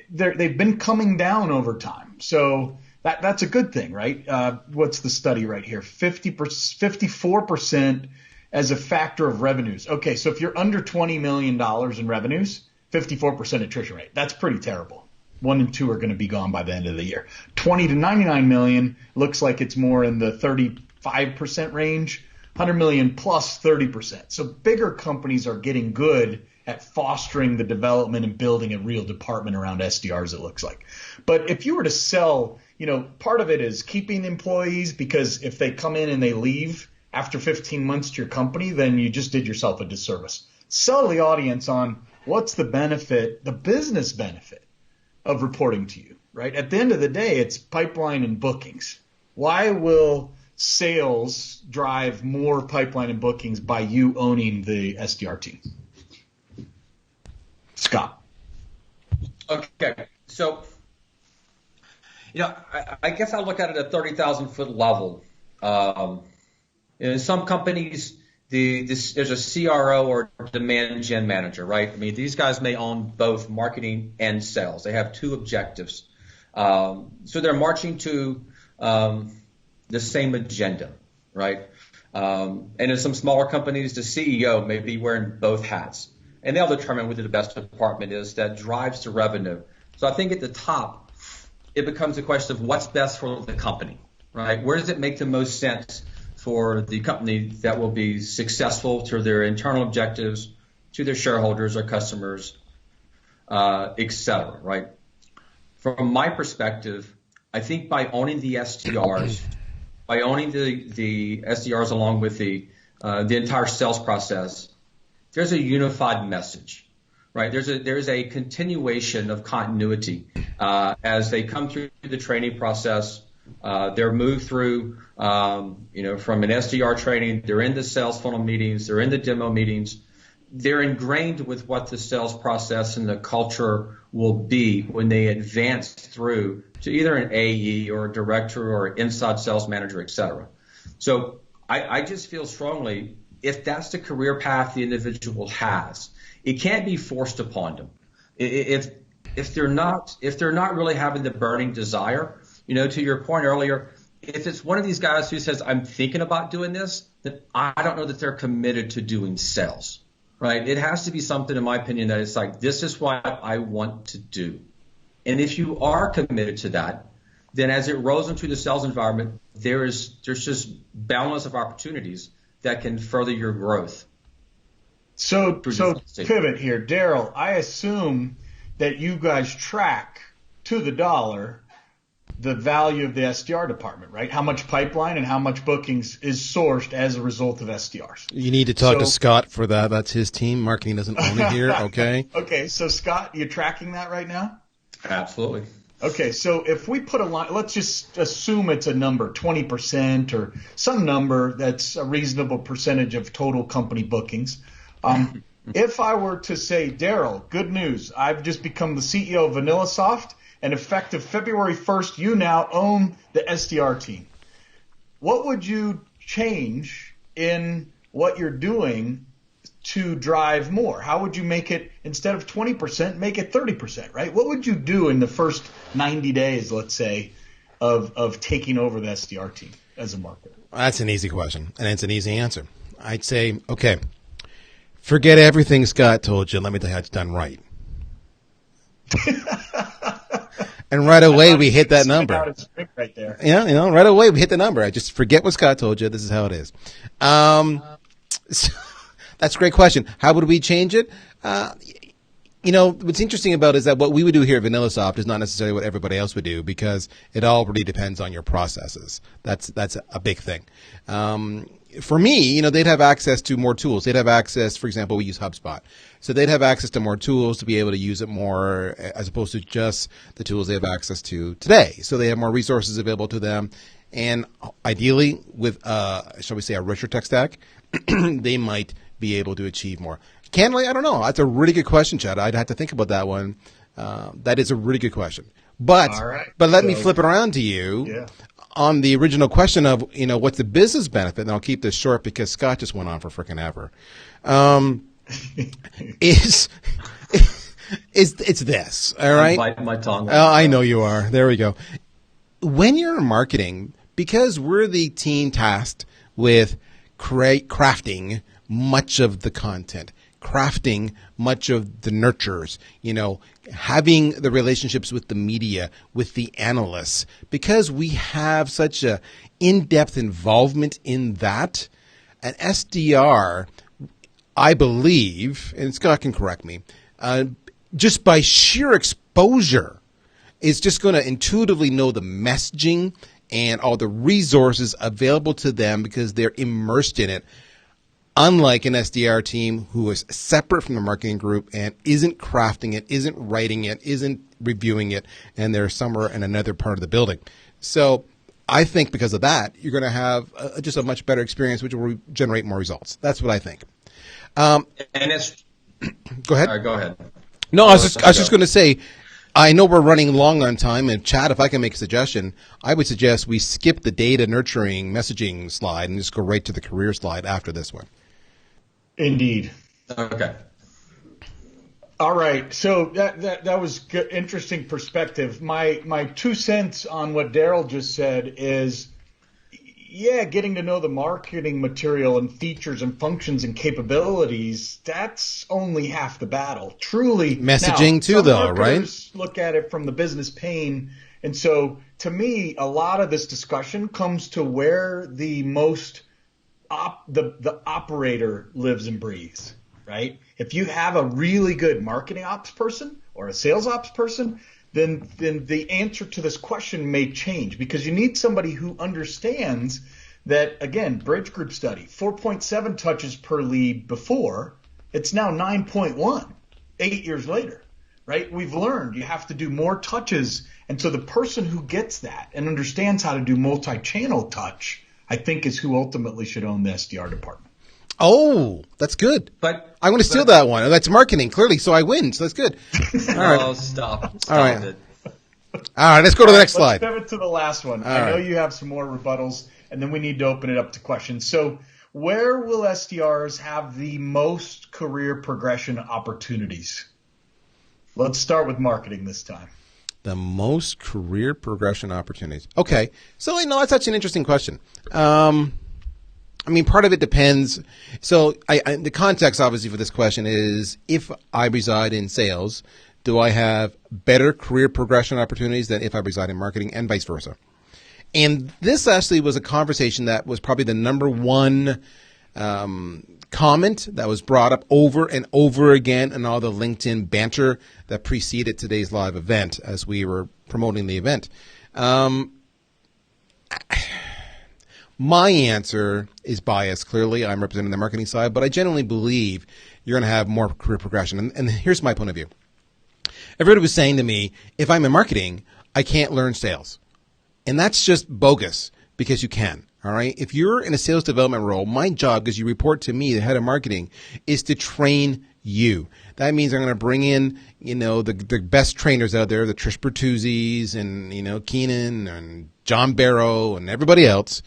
They've been coming down over time. So that's a good thing, right? What's the study right here? 54% as a factor of revenues. Okay, so if you're under $20 million in revenues, 54% attrition rate. That's pretty terrible. 1 and 2 are going to be gone by the end of the year. 20 to 99 million looks like it's more in the 35% range. 100 million plus 30%. So bigger companies are getting good at fostering the development and building a real department around SDRs, it looks like. But if you were to sell, part of it is keeping employees, because if they come in and they leave after 15 months to your company, then you just did yourself a disservice. Sell the audience on what's the benefit, the business benefit of reporting to you, right? At the end of the day, it's pipeline and bookings. Why will sales drive more pipeline and bookings by you owning the SDR team? Scott. Okay, so I guess I look at it at 30,000 foot level. In some companies, there's a CRO or demand gen manager, right? I mean, these guys may own both marketing and sales. They have two objectives, so they're marching to the same agenda, right? And in some smaller companies, the CEO may be wearing both hats, and they'll determine whether the best department is that drives the revenue. So I think at the top, it becomes a question of what's best for the company, right? Where does it make the most sense for the company that will be successful through their internal objectives, to their shareholders or customers, et cetera, right? From my perspective, I think by owning the SDRs, by owning the SDRs along with the entire sales process, there's a unified message, right? There's a continuation of continuity as they come through the training process. They're moved through, from an SDR training. They're in the sales funnel meetings. They're in the demo meetings. They're ingrained with what the sales process and the culture will be when they advance through to either an AE or a director or inside sales manager, et cetera. So I just feel strongly, if that's the career path the individual has, it can't be forced upon them. If they're not really having the burning desire, to your point earlier, if it's one of these guys who says, I'm thinking about doing this, then I don't know that they're committed to doing sales, right? It has to be something, in my opinion, that it's like, this is what I want to do. And if you are committed to that, then as it rolls into the sales environment, there's just boundless of opportunities that can further your growth. So pivot here. Darryl, I assume that you guys track to the dollar the value of the SDR department, right? How much pipeline and how much bookings is sourced as a result of SDRs. You need to talk to Scott for that. That's his team. Marketing doesn't own it here, okay? Okay, so Scott, you're tracking that right now? Absolutely. Okay, so if we put a line, let's just assume it's a number, 20% or some number that's a reasonable percentage of total company bookings. If I were to say, Darryl, good news, I've just become the CEO of VanillaSoft, and effective February 1st, you now own the SDR team. What would you change in what you're doing to drive more? How would you make it, instead of 20%, make it 30%, right? What would you do in the first 90 days, let's say, of taking over the SDR team as a marketer? That's an easy question, and it's an easy answer. I'd say, okay, forget everything Scott told you. Let me tell you how it's done right. And right away we hit that number. Out his drink right there. Yeah, right away we hit the number. I just forget what Scott told you. This is how it is. So, that's a great question. How would we change it? What's interesting about it is that what we would do here at VanillaSoft is not necessarily what everybody else would do, because it all really depends on your processes. That's a big thing. For me, they'd have access to more tools. They'd have access, for example, we use HubSpot. So they'd have access to more tools to be able to use it more, as opposed to just the tools they have access to today. So they have more resources available to them. And ideally, with, shall we say, a richer tech stack, they might be able to achieve more. Candidly, I don't know. That's a really good question, Chad. I'd have to think about that one. That is a really good question. But let me flip it around to you. Yeah. On the original question of, what's the business benefit, and I'll keep this short because Scott just went on for freaking ever, it's this, all right? I'm biting my tongue. I know you are. There we go. When you're in marketing, because we're the team tasked with crafting much of the content, crafting much of the nurtures, having the relationships with the media, with the analysts, because we have such a in-depth involvement in that, an SDR, I believe, and Scott can correct me, just by sheer exposure, is just going to intuitively know the messaging and all the resources available to them because they're immersed in it. Unlike an SDR team who is separate from the marketing group and isn't crafting it, isn't writing it, isn't reviewing it, and they're somewhere in another part of the building. So I think because of that, you're going to have just a much better experience, which will generate more results. That's what I think. And it's go ahead. Go ahead. No, I was just going to say, I know we're running long on time, and Chad, if I can make a suggestion, I would suggest we skip the data nurturing messaging slide and just go right to the career slide after this one. Indeed. Okay. All right. So that was good, interesting perspective. My 2 cents on what Darryl just said is, getting to know the marketing material and features and functions and capabilities, that's only half the battle. Truly. Messaging now, too, though, right? Look at it from the business pain. And so to me, a lot of this discussion comes to where the most the operator lives and breathes, right? If you have a really good marketing ops person or a sales ops person, then the answer to this question may change, because you need somebody who understands that, again, Bridge Group study, 4.7 touches per lead before, it's now 9.1, 8 years later, right? We've learned you have to do more touches. And so the person who gets that and understands how to do multi-channel touch, I think, is who ultimately should own the SDR department. Oh, that's good. But I'm going to steal that one. That's marketing, clearly, so I win. So that's good. All right. Oh, stop All right. it. All right, let's go to the next slide. Let's pivot to the last one. All I know right. you have some more rebuttals, and then we need to open it up to questions. So where will SDRs have the most career progression opportunities? Let's start with marketing this time. The most career progression opportunities. Okay, so that's such an interesting question. Part of it depends. So the context, obviously, for this question is, if I reside in sales, do I have better career progression opportunities than if I reside in marketing, and vice versa? And this actually was a conversation that was probably the number one comment that was brought up over and over again in all the LinkedIn banter that preceded today's live event as we were promoting the event. My answer is biased. Clearly, I'm representing the marketing side, but I genuinely believe you're going to have more career progression. And here's my point of view. Everybody was saying to me, if I'm in marketing, I can't learn sales. And that's just bogus, because you can. All right. If you're in a sales development role, my job, because you report to me, the head of marketing, is to train you. That means I'm going to bring in, the best trainers out there, the Trish Bertuzzi's and, Keenan and John Barrow and everybody else,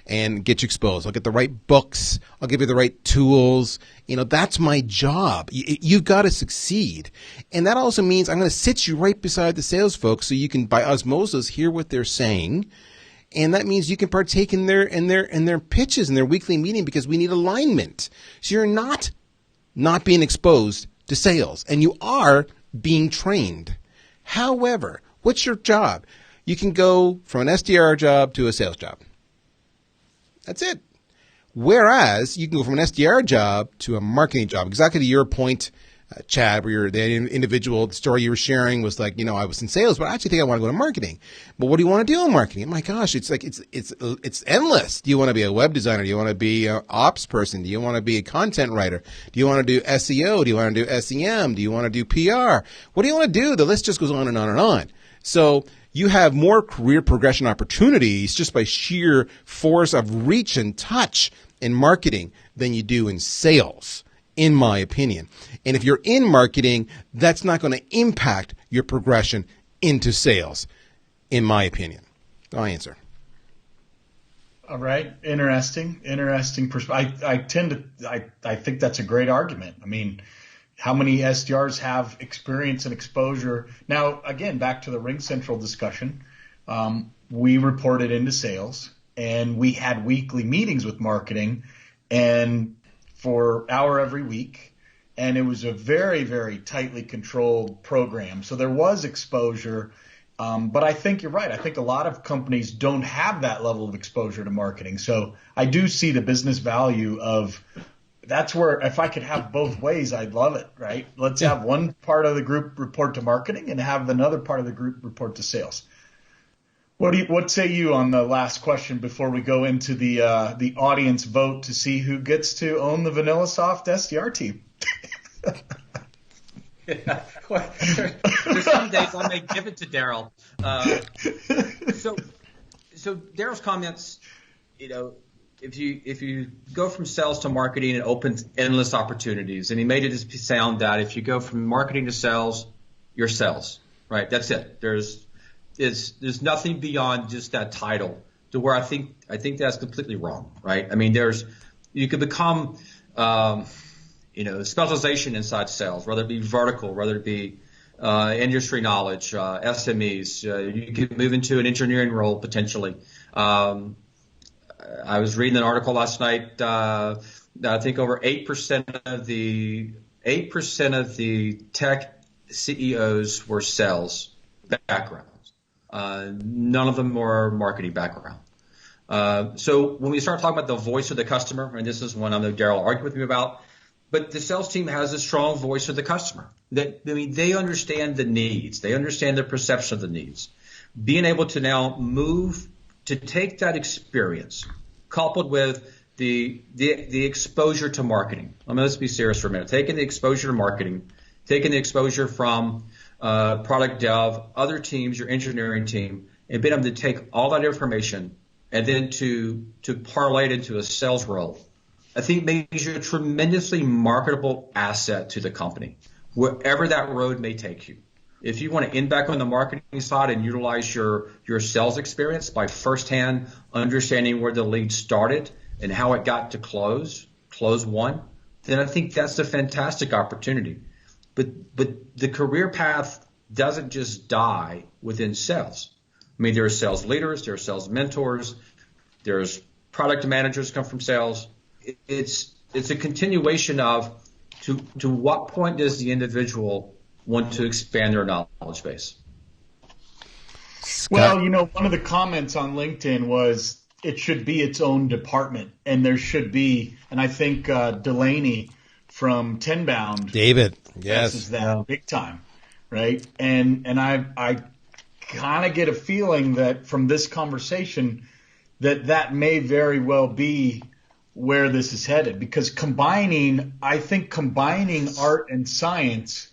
and get you exposed. I'll get the right books. I'll give you the right tools. That's my job. You've got to succeed. And that also means I'm going to sit you right beside the sales folks so you can, by osmosis, hear what they're saying. And that means you can partake in their pitches in their weekly meeting, because we need alignment. So you're not being exposed to sales, and you are being trained. However, What's your job? You can go from an SDR job to a sales job. That's it. Whereas you can go from an SDR job to a marketing job. Exactly to your point, Chad, where the individual, the story you were sharing was like, I was in sales, but I actually think I want to go to marketing. But what do you want to do in marketing? My gosh, it's like, it's endless. Do you want to be a web designer? Do you want to be an ops person? Do you want to be a content writer? Do you want to do SEO? Do you want to do SEM? Do you want to do PR? What do you want to do? The list just goes on and on and on. So you have more career progression opportunities just by sheer force of reach and touch in marketing than you do in sales, in my opinion. And if you're in marketing, that's not going to impact your progression into sales, in my opinion. My answer. All right. Interesting perspective. I think that's a great argument. I mean, how many SDRs have experience and exposure? Now, again, back to the Ring Central discussion, we reported into sales, and we had weekly meetings with marketing, and for hour every week, and it was a very, very tightly controlled program. So there was exposure, but I think you're right. I think a lot of companies don't have that level of exposure to marketing. So I do see the business value of. That's where, if I could have both ways, I'd love it, right? Let's have one part of the group report to marketing and have another part of the group report to sales. What say you on the last question before we go into the audience vote to see who gets to own the VanillaSoft SDR team? Yeah. Well, there's some days I may give it to Darryl. So Darryl's comments, if you go from sales to marketing, it opens endless opportunities. And he made it sound that if you go from marketing to sales, you're sales, right? That's it. There's nothing beyond just that title, to where I think that's completely wrong, right? I mean, you could become specialization inside sales, whether it be vertical, whether it be industry knowledge, SMEs. You could move into an engineering role potentially. I was reading an article last night. I think over 8% of the tech CEOs were sales backgrounds. None of them were marketing background. So when we start talking about the voice of the customer, and this is one I know Darryl argued with me about, but the sales team has a strong voice of the customer. They understand the needs. They understand the perception of the needs. Being able to now move to take that experience coupled with the exposure to marketing. Let's be serious for a minute. Taking the exposure to marketing, taking the exposure from product dev, other teams, your engineering team, and being able to take all that information and then to parlay it into a sales role, I think makes you a tremendously marketable asset to the company, wherever that road may take you. If you want to end back on the marketing side and utilize your sales experience by firsthand understanding where the lead started and how it got to close one, then I think that's a fantastic opportunity. But the career path doesn't just die within sales. I mean, there are sales leaders, there are sales mentors, there's product managers come from sales. It's a continuation of to what point does the individual want to expand their knowledge base? Well, one of the comments on LinkedIn was it should be its own department, and there should be, and I think Delaney from Tenbound, David, yes, is that big time, right? And I kind of get a feeling that from this conversation that may very well be where this is headed, because I think combining art and science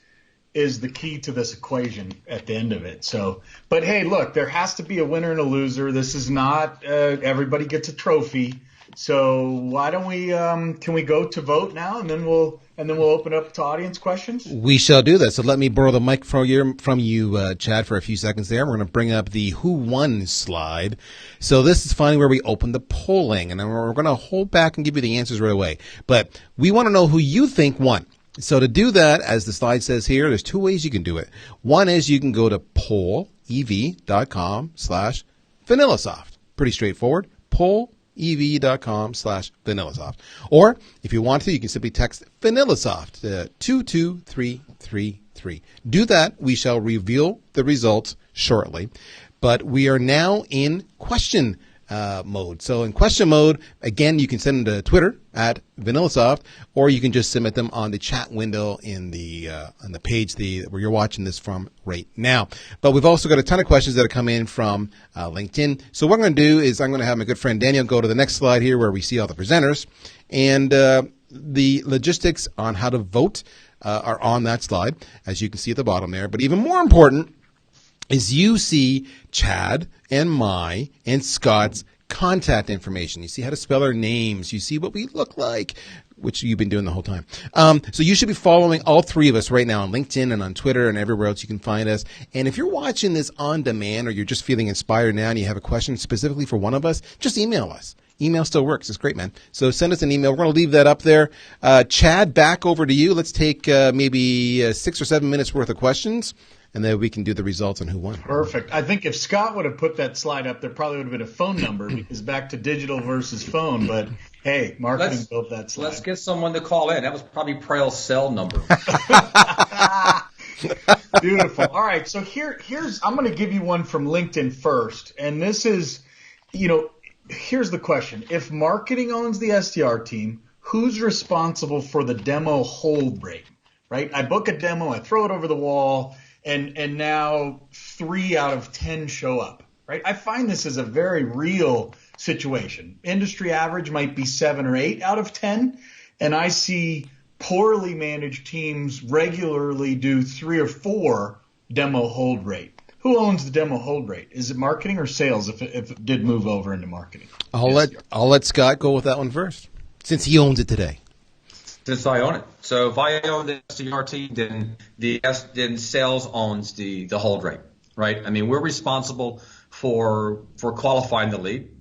is the key to this equation at the end of it. So, but hey, look, there has to be a winner and a loser. This is not everybody gets a trophy. So why don't we can we go to vote now, and then we'll open up to audience questions? We shall do that. So let me borrow the mic from you, Chad, for a few seconds there. We're going to bring up the who won slide. So this is finally where we open the polling, and then we're going to hold back and give you the answers right away. But we want to know who you think won. So to do that, as the slide says here, there's two ways you can do it. One is you can go to pollev.com/VanillaSoft. Pretty straightforward. pollev.com/VanillaSoft. Or if you want to, you can simply text VanillaSoft to 22333. Do that. We shall reveal the results shortly. But we are now in question mode. So in question mode, again, you can send them to Twitter at VanillaSoft, or you can just submit them on the chat window on the page where you're watching this from right now. But we've also got a ton of questions that have come in from LinkedIn. So what I'm going to do is I'm going to have my good friend Daniel go to the next slide here where we see all the presenters, and the logistics on how to vote are on that slide, as you can see at the bottom there. But even more important is you see Chad and my and Scott's contact information. You see how to spell our names. You see what we look like, which you've been doing the whole time. So you should be following all three of us right now on LinkedIn and on Twitter and everywhere else you can find us. And if you're watching this on demand, or you're just feeling inspired now and you have a question specifically for one of us, just email us. Email still works. It's great, man. So send us an email. We're going to leave that up there. Chad, back over to you. Let's take maybe 6 or 7 minutes worth of questions, and then we can do the results on who won. Perfect. I think if Scott would have put that slide up, there probably would have been a phone number, because back to digital versus phone. But hey, marketing built that slide. Let's get someone to call in. That was probably Prail's cell number. Beautiful. All right. So here's I'm going to give you one from LinkedIn first. And this is, here's the question. If marketing owns the SDR team, who's responsible for the demo hold rate, right? I book a demo, I throw it over the wall, and now 3 out of 10 show up, right? I find this is a very real situation. Industry average might be 7 or 8 out of 10, and I see poorly managed teams regularly do 3 or 4 demo hold rate. Who owns the demo hold rate? Is it marketing or sales if it did move over into marketing? I'll let Scott go with that one first, since he owns it today. Since I own it. So if I own the SDR team, then sales owns the hold rate, right? I mean, we're responsible for qualifying the lead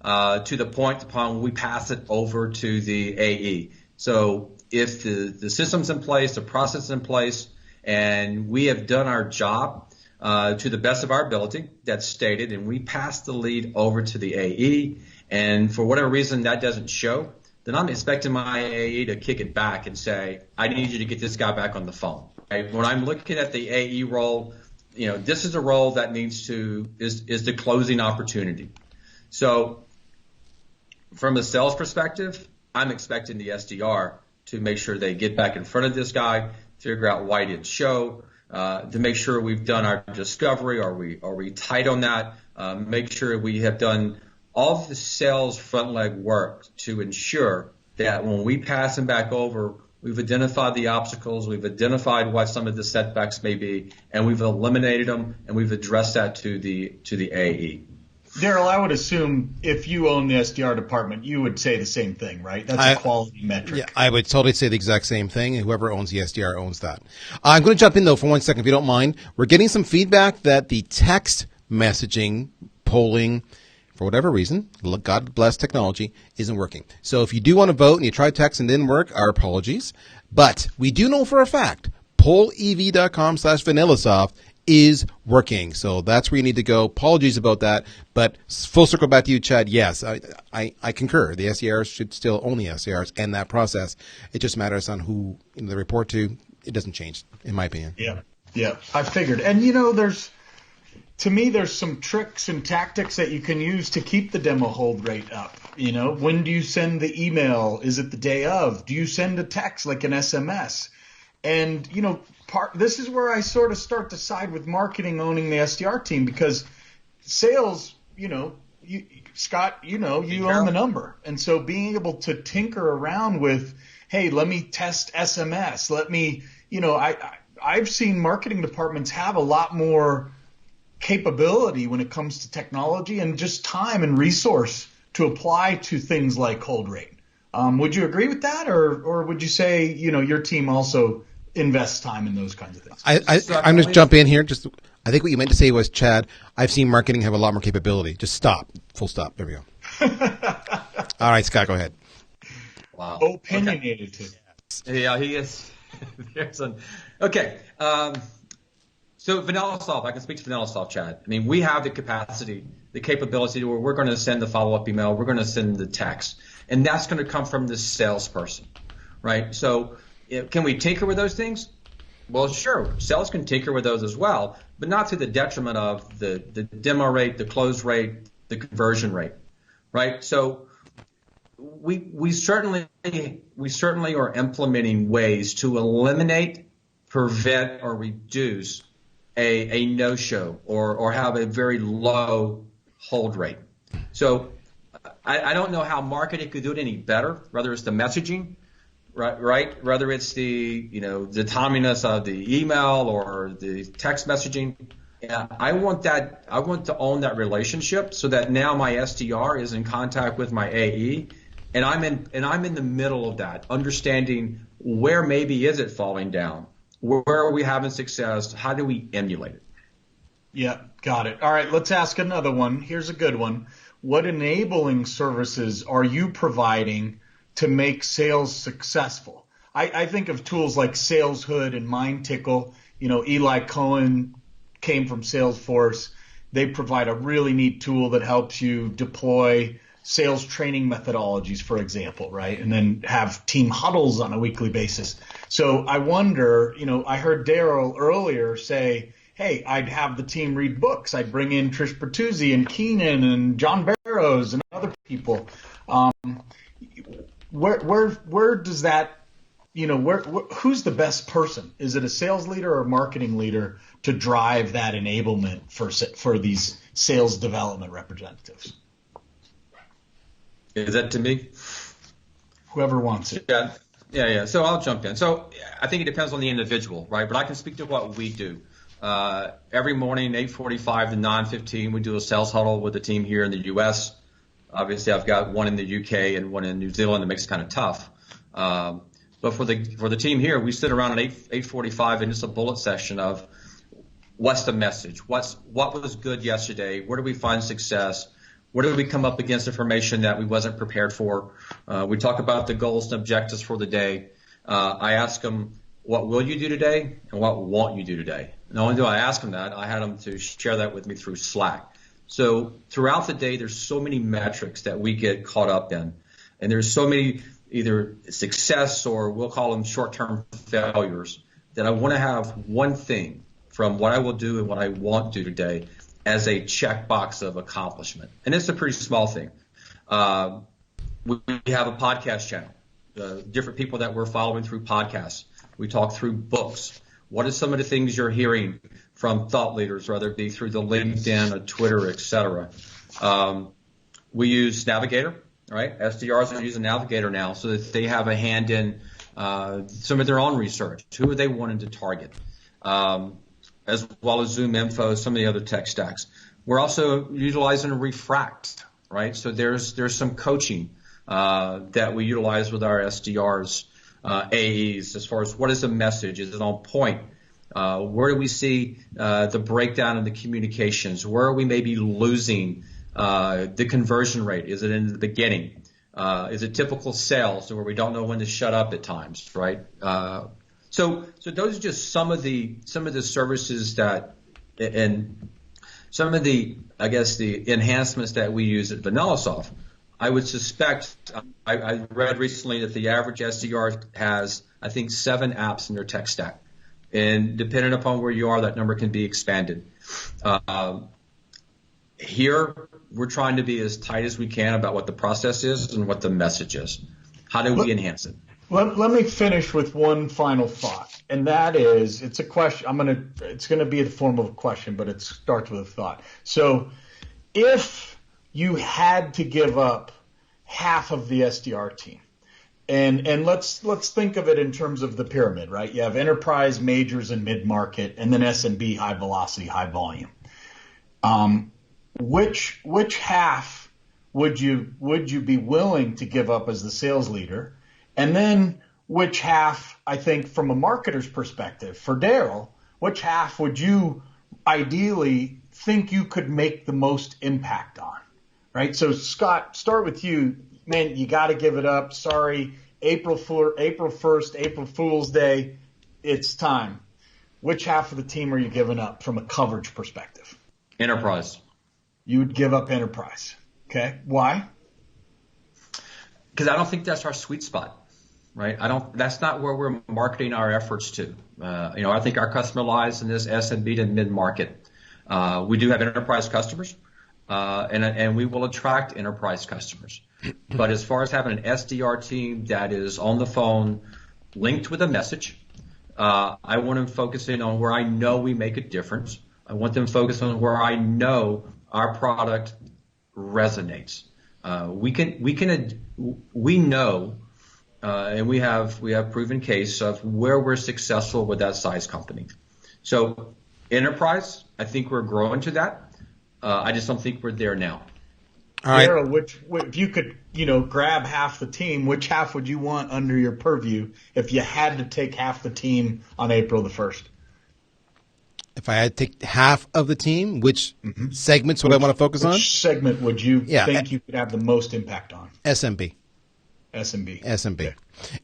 to the point upon we pass it over to the AE. So if the system's in place, the process is in place, and we have done our job to the best of our ability, that's stated, and we pass the lead over to the AE, and for whatever reason that doesn't show, then I'm expecting my AE to kick it back and say, I need you to get this guy back on the phone. Right? When I'm looking at the AE role, this is a role that is the closing opportunity. So from a sales perspective, I'm expecting the SDR to make sure they get back in front of this guy, figure out why it didn't show, to make sure we've done our discovery. Are we tight on that? Make sure we have done all of the sales front leg work to ensure that when we pass them back over, we've identified the obstacles, we've identified what some of the setbacks may be, and we've eliminated them, and we've addressed that to the AE. Darryl, I would assume if you own the SDR department, you would say the same thing, right? That's a quality metric. Yeah, I would totally say the exact same thing. Whoever owns the SDR owns that. I'm going to jump in, though, for 1 second, if you don't mind. We're getting some feedback that the text messaging, polling, for whatever reason, God bless technology, isn't working. So if you do want to vote and you tried text and didn't work, our apologies. But we do know for a fact, pollev.com/VanillaSoft is working. So that's where you need to go. Apologies about that. But full circle back to you, Chad. Yes, I concur. The SDRs should still own the SDRs and that process. It just matters on who they report to. It doesn't change, in my opinion. Yeah, I figured. And, to me, there's some tricks and tactics that you can use to keep the demo hold rate up. When do you send the email? Is it the day of? Do you send a text like an SMS? And, this is where I sort of start to side with marketing owning the SDR team, because sales, Scott, you own the number. And so being able to tinker around with, hey, let me test SMS. Let me, I've seen marketing departments have a lot more capability when it comes to technology and just time and resource to apply to things like hold rate. Would you agree with that, or would you say your team also invests time in those kinds of things? I'm just jump in here. I think what you meant to say was, Chad, I've seen marketing have a lot more capability. Just stop. Full stop. There we go. All right, Scott, go ahead. Wow. Opinionated too. Yeah, he is. Okay. So VanillaSoft, I can speak to VanillaSoft, Chad. I mean, we have the capacity, the capability where we're going to send the follow-up email, we're going to send the text, and that's going to come from the salesperson, right? So can we tinker with those things? Well, sure, sales can tinker with those as well, but not to the detriment of the demo rate, the close rate, the conversion rate, right? So we certainly are implementing ways to eliminate, prevent, or reduce a no-show or have a very low hold rate. So I don't know how marketing could do it any better, whether it's the messaging, right? Whether it's the timeliness of the email or the text messaging. Yeah, I want to own that relationship so that now my SDR is in contact with my AE, and I'm in the middle of that, understanding where maybe is it falling down, where are we having success, how do we emulate it? Yeah, got it. All right, let's ask another one. Here's a good one. What enabling services are you providing to make sales successful? I think of tools like SalesHood and MindTickle. Eli Cohen came from Salesforce. They provide a really neat tool that helps you deploy sales training methodologies, for example, right? And then have team huddles on a weekly basis. So I wonder, I heard Darryl earlier say, hey, I'd have the team read books. I'd bring in Trish Bertuzzi and Keenan and John Barrows and other people. Where does that, who's the best person? Is it a sales leader or a marketing leader to drive that enablement for these sales development representatives? Is that to me? Whoever wants it. Yeah. So I'll jump in. So I think it depends on the individual, right? But I can speak to what we do. Every morning, 8:45 to 9:15, we do a sales huddle with the team here in the U.S. Obviously, I've got one in the U.K. and one in New Zealand. That makes it kind of tough. But for the team here, we sit around at 8:45 and just a bullet session of what's the message, what was good yesterday, where do we find success, where did we come up against information that we wasn't prepared for. We talk about the goals and objectives for the day. I ask them, what will you do today and what won't you do today? Not only do I ask them that, I had them to share that with me through Slack. So throughout the day, there's so many metrics that we get caught up in, and there's so many either success or we'll call them short-term failures that I want to have one thing from what I will do and what I won't do today as a checkbox of accomplishment. And it's a pretty small thing. We have a podcast channel, different people that we're following through podcasts. We talk through books. What are some of the things you're hearing from thought leaders, whether it be through the LinkedIn or Twitter, et cetera? We use Navigator, right? SDRs are using Navigator now so that they have a hand in some of their own research. Who are they wanting to target? As well as Zoom Info, some of the other tech stacks. We're also utilizing Refract, right? So there's some coaching that we utilize with our SDRs, AEs, as far as what is the message? Is it on point? Where do we see the breakdown in the communications? Where are we maybe losing the conversion rate? Is it in the beginning? Is it typical sales where we don't know when to shut up at times, right? So those are just some of the services that and some of the, I guess, the enhancements that we use at VanillaSoft. I would suspect, I read recently that the average SDR has, I think, 7 apps in their tech stack. And depending upon where you are, that number can be expanded. Here, we're trying to be as tight as we can about what the process is and what the message is. How do we enhance it? Let me finish with one final thought, and that is, it's a question. It's going to be in the form of a question, but it starts with a thought. So, if you had to give up half of the SDR team, and let's think of it in terms of the pyramid, right? You have enterprise, majors, and mid-market, and then SMB, high velocity, high volume. Which half would you be willing to give up as the sales leader? And then which half, I think, from a marketer's perspective, for Darryl, which half would you ideally think you could make the most impact on, right? So, Scott, start with you. Man, you got to give it up. Sorry, April 1st, April Fool's Day, it's time. Which half of the team are you giving up from a coverage perspective? Enterprise. You would give up enterprise. Okay. Why? Because I don't think that's our sweet spot. right? That's not where we're marketing our efforts to. I think our customer lies in this SMB to mid-market. We do have enterprise customers, and we will attract enterprise customers. But as far as having an SDR team that is on the phone, linked with a message, I want them focusing on where I know we make a difference. I want them focused on where I know our product resonates. We know, and we have proven case of where we're successful with that size company. So enterprise, I think we're growing to that. I just don't think we're there now. All right. Darryl, if you could, grab half the team, which half would you want under your purview if you had to take half the team on April the 1st? If I had to take half of the team, which segments would I want to focus on? Which segment would you think you could have the most impact on? SMB. SMB. Okay.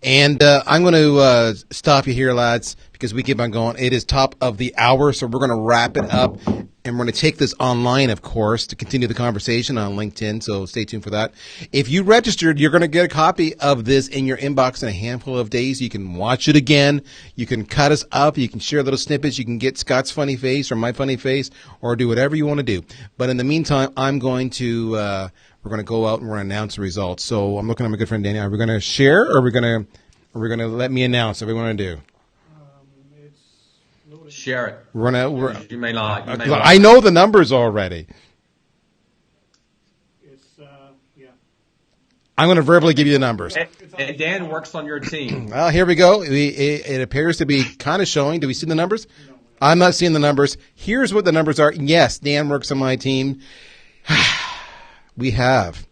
And I'm going to stop you here, lads, because we keep on going. It is top of the hour, so we're going to wrap it up. And we're going to take this online, of course, to continue the conversation on LinkedIn, so stay tuned for that. If you registered, you're going to get a copy of this in your inbox in a handful of days. You can watch it again. You can cut us up. You can share little snippets. You can get Scott's funny face or my funny face or do whatever you want to do. But in the meantime, we're going to go out and we're going to announce the results. So I'm looking at my good friend Danny. Are we going to share or are we going to let me announce what we want to do? Share it. You may not. I know the numbers already. I'm going to verbally give you the numbers. And Dan works on your team. Well, here we go. It appears to be kind of showing. Do we see the numbers? I'm not seeing the numbers. Here's what the numbers are. Yes, Dan works on my team. We have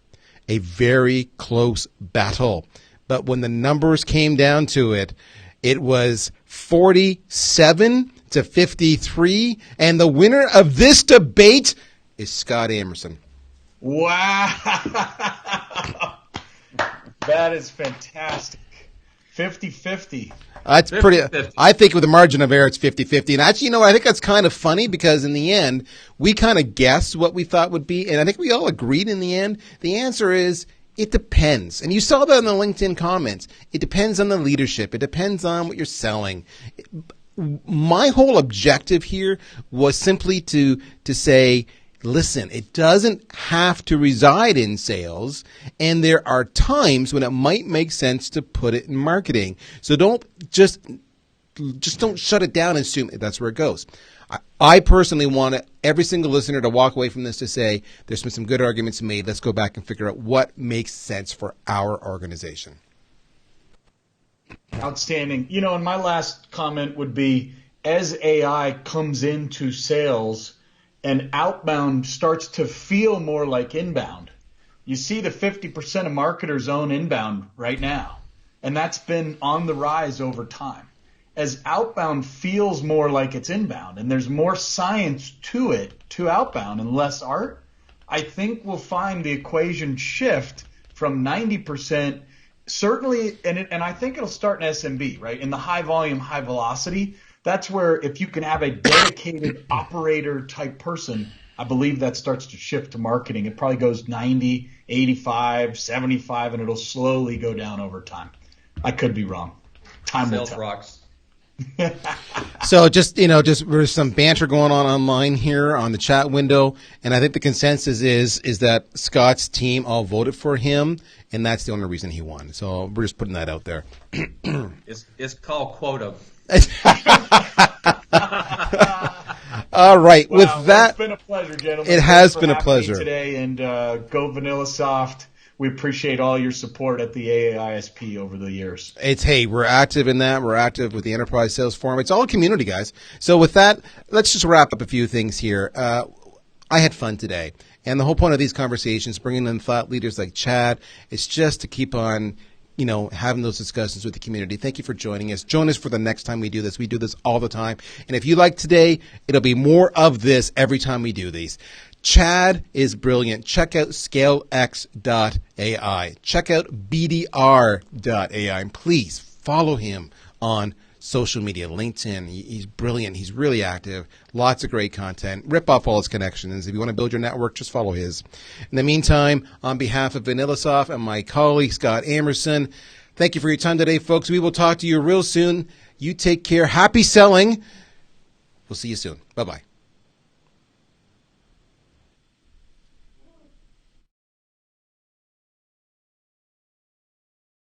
a very close battle. But when the numbers came down to it, it was 47 to 53. And the winner of this debate is Scott Amerson. Wow. That is fantastic. 50-50. That's pretty. 50-50. I think with the margin of error, it's 50-50. And actually, I think that's kind of funny because in the end, we kind of guessed what we thought would be. And I think we all agreed in the end. The answer is it depends. And you saw that in the LinkedIn comments. It depends on the leadership. It depends on what you're selling. My whole objective here was simply to say, listen, it doesn't have to reside in sales, and there are times when it might make sense to put it in marketing. So don't just don't shut it down and assume that's where it goes. I personally want every single listener to walk away from this to say, there's been some good arguments made. Let's go back and figure out what makes sense for our organization. Outstanding. And my last comment would be, as AI comes into sales and outbound starts to feel more like inbound, you see the 50% of marketers own inbound right now, and that's been on the rise over time. As outbound feels more like it's inbound and there's more science to it, to outbound, and less art, I think we'll find the equation shift from 90%. Certainly, and I think it'll start in SMB, right? In the high volume, high velocity, that's where if you can have a dedicated operator type person, I believe that starts to shift to marketing. It probably goes 90, 85, 75, and it'll slowly go down over time. I could be wrong. Time will tell. Sales rocks. So just there's some banter going on online here on the chat window, and I think the consensus is that Scott's team all voted for him, and that's the only reason he won. So we're just putting that out there. It's called quota. All right. Wow, with that, it's been a pleasure, gentlemen. It has been a pleasure today, and go VanillaSoft. We appreciate all your support at the AAISP over the years. We're active in that. We're active with the Enterprise Sales Forum. It's all a community, guys. So with that, let's just wrap up a few things here. I had fun today. And the whole point of these conversations, bringing in thought leaders like Chad, is just to keep on, having those discussions with the community. Thank you for joining us. Join us for the next time we do this. We do this all the time. And if you like today, it'll be more of this every time we do these. Chad is brilliant. Check out scalex.ai. Check out bdr.ai. And please follow him on social media, LinkedIn. He's brilliant. He's really active. Lots of great content. Rip off all his connections. If you want to build your network, just follow his. In the meantime, on behalf of VanillaSoft and my colleague, Scott Amerson, Thank you for your time today, folks. We will talk to you real soon. You take care. Happy selling. We'll see you soon. Bye-bye.